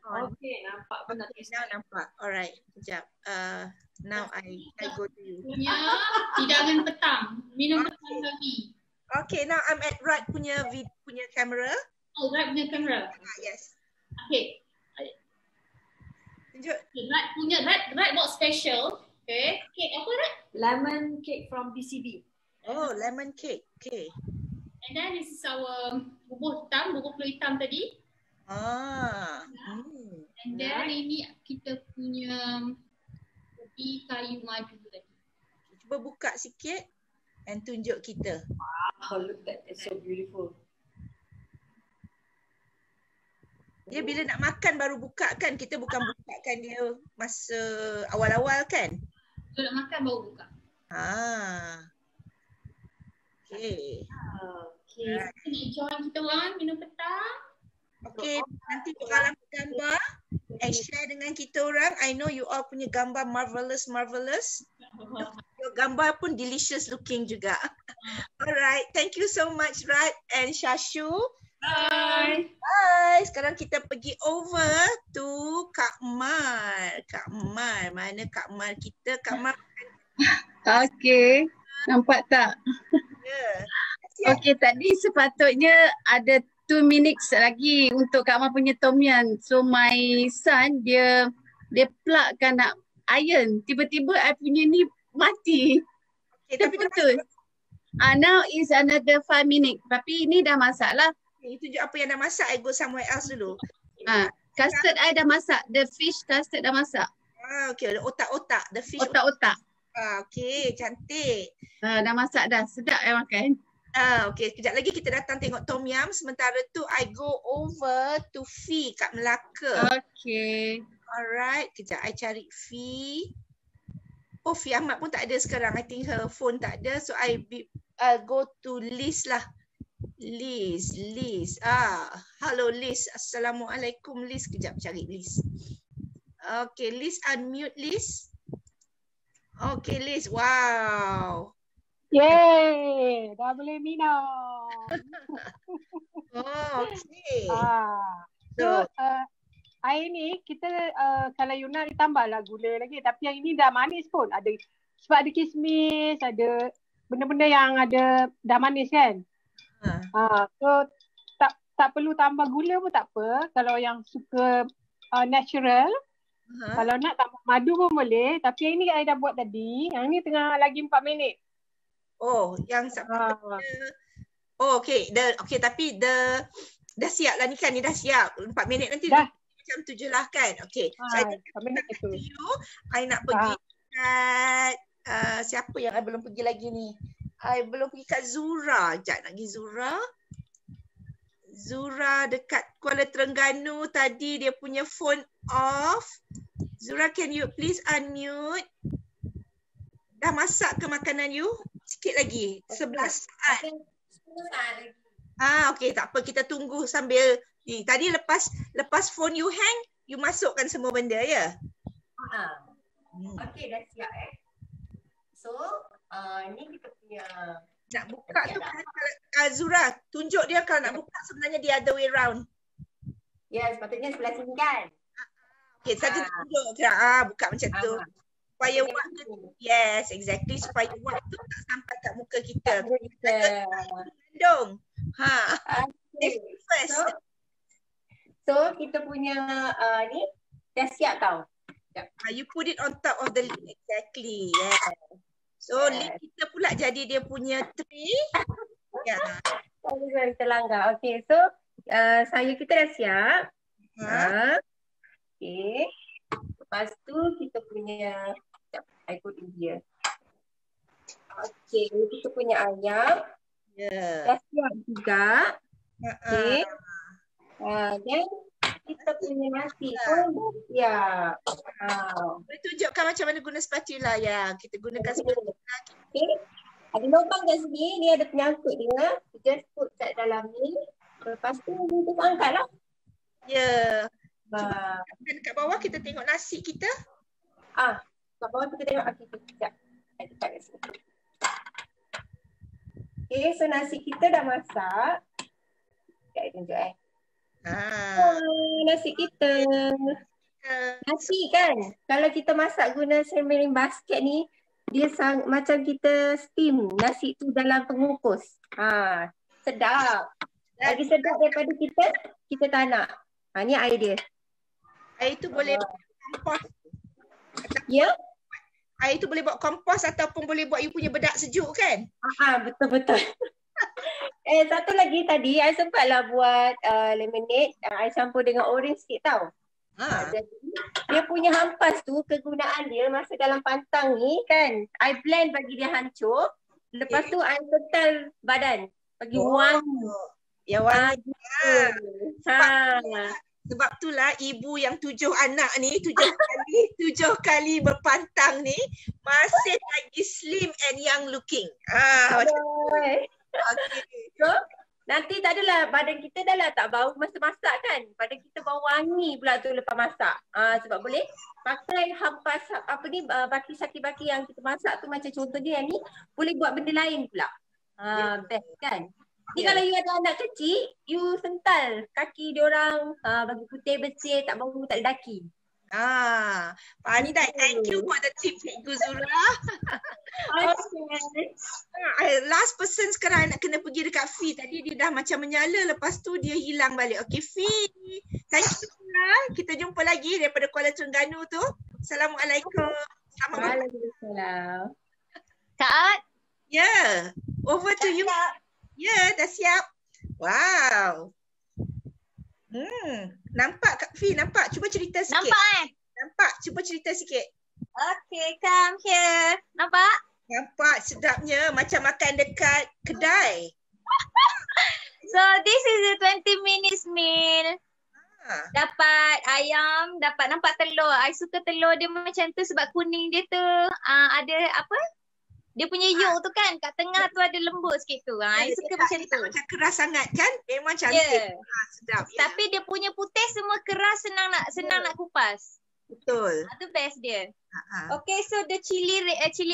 Okay, nampak pun tak now nampak. Alright, sekejap. Now I go to you. Hidangan petang. Minum petang lagi. Okay, now I'm at Rad punya kamera. Oh, Rad punya kamera. Yes. Okay. Tunjuk. Rad buat special. Okay. Cake apa Rad? Lemon cake from BCB. Oh, lemon cake. Okay. And then this is our bubur kulit hitam tadi. And then ini kita punya ubi kayu madu tadi. Cuba buka sikit and tunjuk kita. Wow, look that is so beautiful. Dia bila nak makan baru buka kan? Kita bukan bukakan dia masa awal-awal kan? Bila nak makan baru buka. Okay. Okay, so nak join kita orang minum petang. Okay, nanti korang gambar and share dengan kita orang. I know you all punya gambar marvelous. Your gambar pun delicious looking juga. Alright, thank you so much Rat and Shashu. Bye. Bye. Sekarang kita pergi over to Kak Mar. Kak Mar, mana Kak Mar kita? Kak Mar. Okay, nampak tak? Okay, tadi sepatutnya ada 2 minutes lagi untuk Kak Mar punya tom yum. So my son dia plugkan nak iron. Tiba-tiba I punya ni mati. Dia putus. Now is another 5 minutes. Tapi ni dah masak lah. Itu je apa yang dah masak. I go somewhere else dulu. Custard I dah masak. The fish custard dah masak. Okay, otak-otak. The fish otak-otak. Okay, cantik. Dah masak dah. Sedap I makan. Okay, kejap lagi kita datang tengok tom yum. Sementara tu I go over to Fee kat Melaka. Okay. Alright, kejap I cari Fee. Oh, Fee Ahmad pun tak ada sekarang. I think her phone tak ada. So I go to Liz lah. Liz. Hello Liz. Assalamualaikum Liz. Kejap cari Liz. Okay, Liz unmute Liz. Okay Liz, wow. Yeay, dah boleh minum. Okay. So, air ni kita kalau you nak ditambahlah gula lagi. Tapi yang ini dah manis pun. Sebab ada kismis, ada benda-benda yang ada dah manis kan. So tak perlu tambah gula pun tak apa. Kalau yang suka natural, kalau nak tambah madu pun boleh. Tapi yang ni I dah buat tadi. Yang ni tengah lagi 4 minit. Oh, yang oh, okay. Okay, tapi dah siap lah ni kan? Ni dah siap. 4 minit nanti dah. Macam 7 lah kan? Okay. Saya nak pergi kat siapa yang I belum pergi lagi ni? I belum pergi kat Zura. Sekejap nak pergi Zura. Zura dekat Kuala Terengganu tadi dia punya phone off. Zura, can you please unmute? Dah masak ke makanan you? Sikit lagi. 11 saat. 10 saat lagi. Okay, tak apa. Kita tunggu sambil ni. Tadi lepas phone you hang, you masukkan semua benda ya? Okay, dah siap So, ni kita punya nak buka tu kan Zura, tunjuk dia kalau nak buka sebenarnya the other way round. Ya, sepatutnya sebelah sini kan. Okay, saja tunjuk buka macam tu. Supaya waktu yes, exactly, supaya waktu tak sampai kat muka kita. Dong. First. So kita punya ni dah siap tau. You put it on top of the lid. Exactly. Yeah. So lid kita pula jadi dia punya tray. Saya terlanggar. Okay, so sayur kita dah siap. Okay. Lepas tu kita punya I put in here. Okay, kita punya ayam. Dah siap juga. Okay. Dan kita punya nasi pun dah siap. Boleh tunjukkan macam mana guna spatula ya. Kita gunakan spatula. Okay. Ada lubang kat sini. Ni ada penyangkut dia. Just put kat dalam ni. Lepas tu kita angkat lah. Ya. Cuba kat bawah kita tengok nasi kita. Kat bawah kita tengok. Sekejap. Dekat kat sini. Okay, so nasi kita dah masak. Sekejap tunjuk nasi kita. Nasi kan, kalau kita masak guna cermin basket ni, dia macam kita steam nasi tu dalam pengukus. Sedap. Lagi sedap daripada kita tak nak. Ni air dia. Air tu boleh kompos. Ya? Air tu boleh buat kompos ataupun boleh buat you punya bedak sejuk kan? Betul-betul. Satu lagi tadi, I sempatlah buat lemonade. I campur dengan orange sikit tau. Jadi, dia punya hampas tu, kegunaan dia masa dalam pantang ni kan, I blend bagi dia hancur. Lepas tu, I kental badan. Bagi wangi. Ya wangi. Sebab itulah ibu yang 7 anak ni, 7 kali berpantang ni masih lagi slim and young looking. Okay. So, nanti tak adalah badan kita dah lah tak bau masa masak kan. Badan kita bau wangi pula tu lepas masak. Sebab boleh pakai hampas baki-saki-baki yang kita masak tu, macam contohnya yang ni, boleh buat benda lain pula. Best kan. Ni kalau you ada anak kecil, you sental kaki diorang bagi putih bersih, tak bau, tak ada daki. Pandai. Thank you for the tip, Cikgu Zura. Last person sekarang nak kena pergi dekat Fi. Tadi dia dah macam menyala, lepas tu dia hilang balik. Okay, Fi. Thank you Zura. Kita jumpa lagi daripada Kuala Terengganu tu. Assalamualaikum. Waalaikumsalam. Kak. Yeah. Over to you. Ya, dah siap. Wow. Nampak Kak Fi, nampak? Cuba cerita sikit. Nampak? Cuba cerita sikit. Okay, come here. Nampak? Nampak sedapnya, macam makan dekat kedai. So, this is a 20 minutes meal. Dapat ayam, dapat nampak telur. I suka telur dia macam tu sebab kuning dia tu ada apa? Dia punya yolk tu kan, kat tengah tu ada lembut sikit tu. I suka macam tu. Macam keras sangat kan? Memang cantik. Sedap. Tapi dia punya putih semua keras, senang nak kupas. Betul. Itu best dia. Okay, so the chili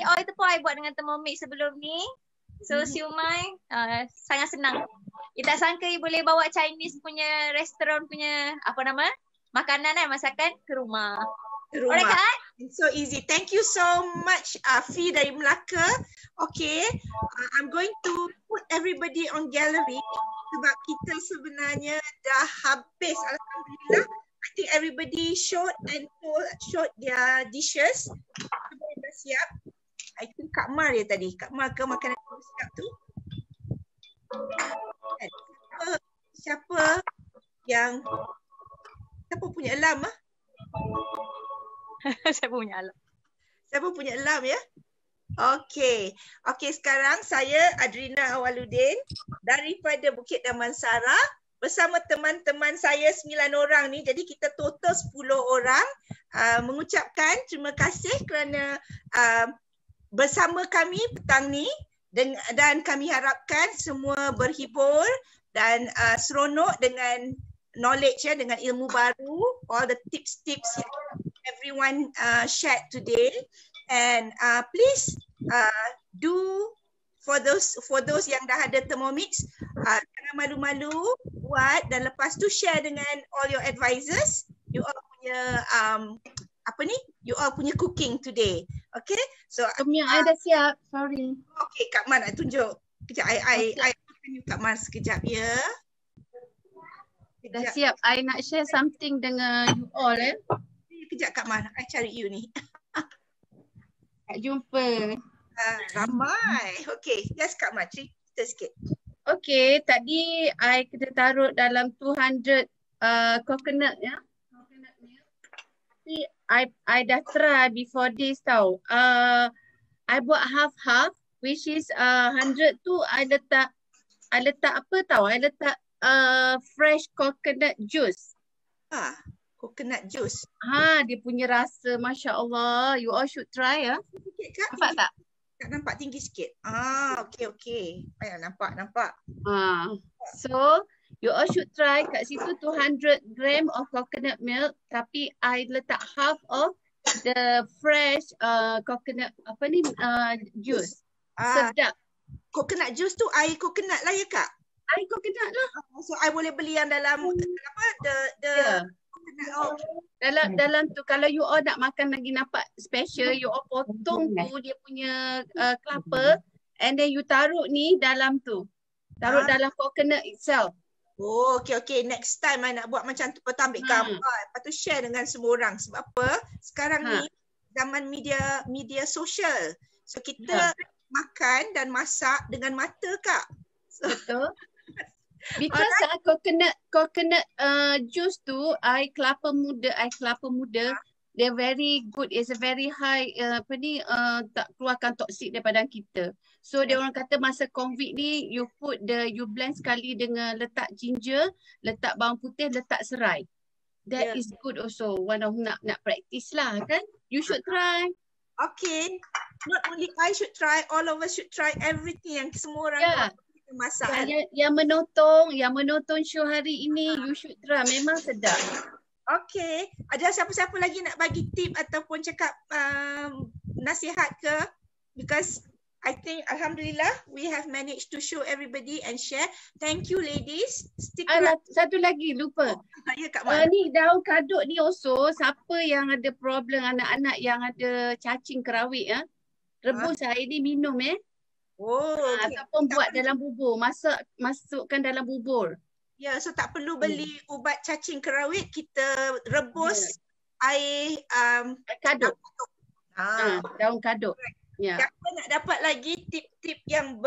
oil tu pun I buat dengan Thermomix sebelum ni. So siumai sangat senang. You tak sangka you boleh bawa Chinese punya restoran punya makanan masakan ke rumah. Alright, kan? It's so easy. Thank you so much, Fi dari Melaka. Okay, I'm going to put everybody on gallery sebab kita sebenarnya dah habis. Alhamdulillah. I think everybody showed their dishes. Semua dah siap. I think Kak Mar dia tadi. Kak Mar ke makanan yang siap tu? Siapa punya alarm Siapa punya alarm ya? Okey. Sekarang saya Adrina Awaluddin daripada Bukit Damansara bersama teman-teman saya 9 orang ni. Jadi kita total 10 orang mengucapkan terima kasih kerana bersama kami petang ni dan kami harapkan semua berhibur dan seronok dengan knowledge dengan ilmu baru, all the tips yang everyone shared today, and please do for those yang dah ada Thermomix, jangan malu-malu buat dan lepas tu share dengan all your advisors. You all punya you all punya cooking today. Okay, so I dah siap. Sorry. Okay, Kak Man nak tunjuk. Kejap, I Kak Man sekejap ya. Dah siap. I nak share something dengan you all Kejap Kak Man, I cari you ni. Tak jumpa. Ramai. Okay, yes Kak Man, cerita sikit. Okay, tadi I kena taruh dalam 200 coconut ya. Coconut milk. Tapi I dah try before this tau. I buat half-half, which is 100 tu I letak apa tau? I letak fresh coconut juice. Coconut juice. Dia punya rasa Masya Allah. You all should try ya. Nampak tak? Tak nampak tinggi sikit. Okay. Ayah nampak. So you all should try. Kat situ 200 gram of coconut milk. Tapi I letak half of the fresh coconut juice. Sedap. Coconut juice tu air coconut lah ya Kak? Air coconut lah. So I boleh beli yang dalam dalam tu kalau you all nak makan lagi nampak special, you all potong tu dia punya kelapa and then you taruh ni dalam tu. Taruh dalam coconut itself. Oh, okay. Next time I nak buat macam tu, lepas tu ambil gambar, lepas tu share dengan semua orang. Sebab apa? Sekarang ni zaman media sosial. So kita makan dan masak dengan mata Kak. Betul. Because coconut juice tu air kelapa muda they're very good. It's a very high tak keluarkan toksik daripada kita. So dia orang kata masa COVID ni you blend sekali dengan letak ginger, letak bawang putih, letak serai. That is good also. One of nak practice lah kan. You should try. Okay. Not only I should try, all of us should try everything yang semua orang masak. Yang menonton show hari ini, you should try. Memang sedap. Okay. Ada siapa-siapa lagi nak bagi tip ataupun cakap nasihat ke? Because I think Alhamdulillah we have managed to show everybody and share. Thank you ladies. Stick around. Satu lagi lupa. Ya Kak Mak. Ni daun kadut ni also siapa yang ada problem anak-anak yang ada cacing kerawik rebus air ni minum Okay. Ataupun buat dalam bubur, masukkan dalam bubur. Ya, so tak perlu beli ubat cacing kerawit, kita rebus air kadut. Daun kadut. Siapa nak dapat lagi tip-tip yang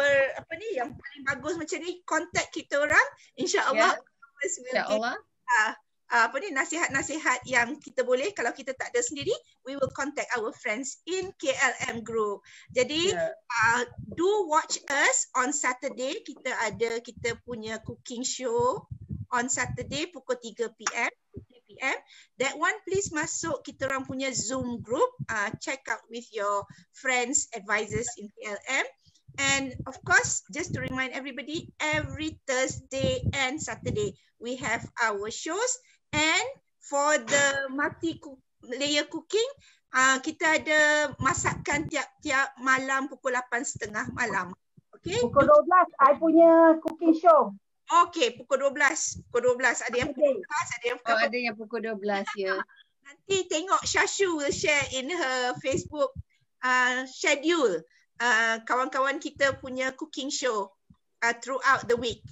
yang paling bagus macam ni, contact kita orang, insya-Allah. Insya-Allah. Nasihat-nasihat yang kita boleh, kalau kita tak ada sendiri, we will contact our friends in KLM group. Jadi do watch us on Saturday. Kita punya cooking show on Saturday pukul 3 PM. That one please masuk kita orang punya Zoom group. Check out with your friends, advisors in KLM. And of course, just to remind everybody, every Thursday and Saturday we have our shows. And for the multi-layer cooking, kita ada masakan tiap-tiap malam pukul 8.30 malam. Okay? Pukul 12, I punya cooking show. Okay, pukul 12. Ada yang pukul 12, ada yang pukul 12 ya. Nanti tengok Shashu will share in her Facebook schedule. Kawan-kawan kita punya cooking show throughout the week.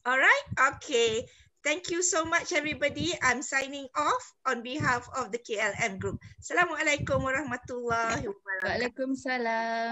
Alright? Okay. Thank you so much everybody. I'm signing off on behalf of the KLM group. Assalamualaikum warahmatullahi wabarakatuh. Waalaikumsalam.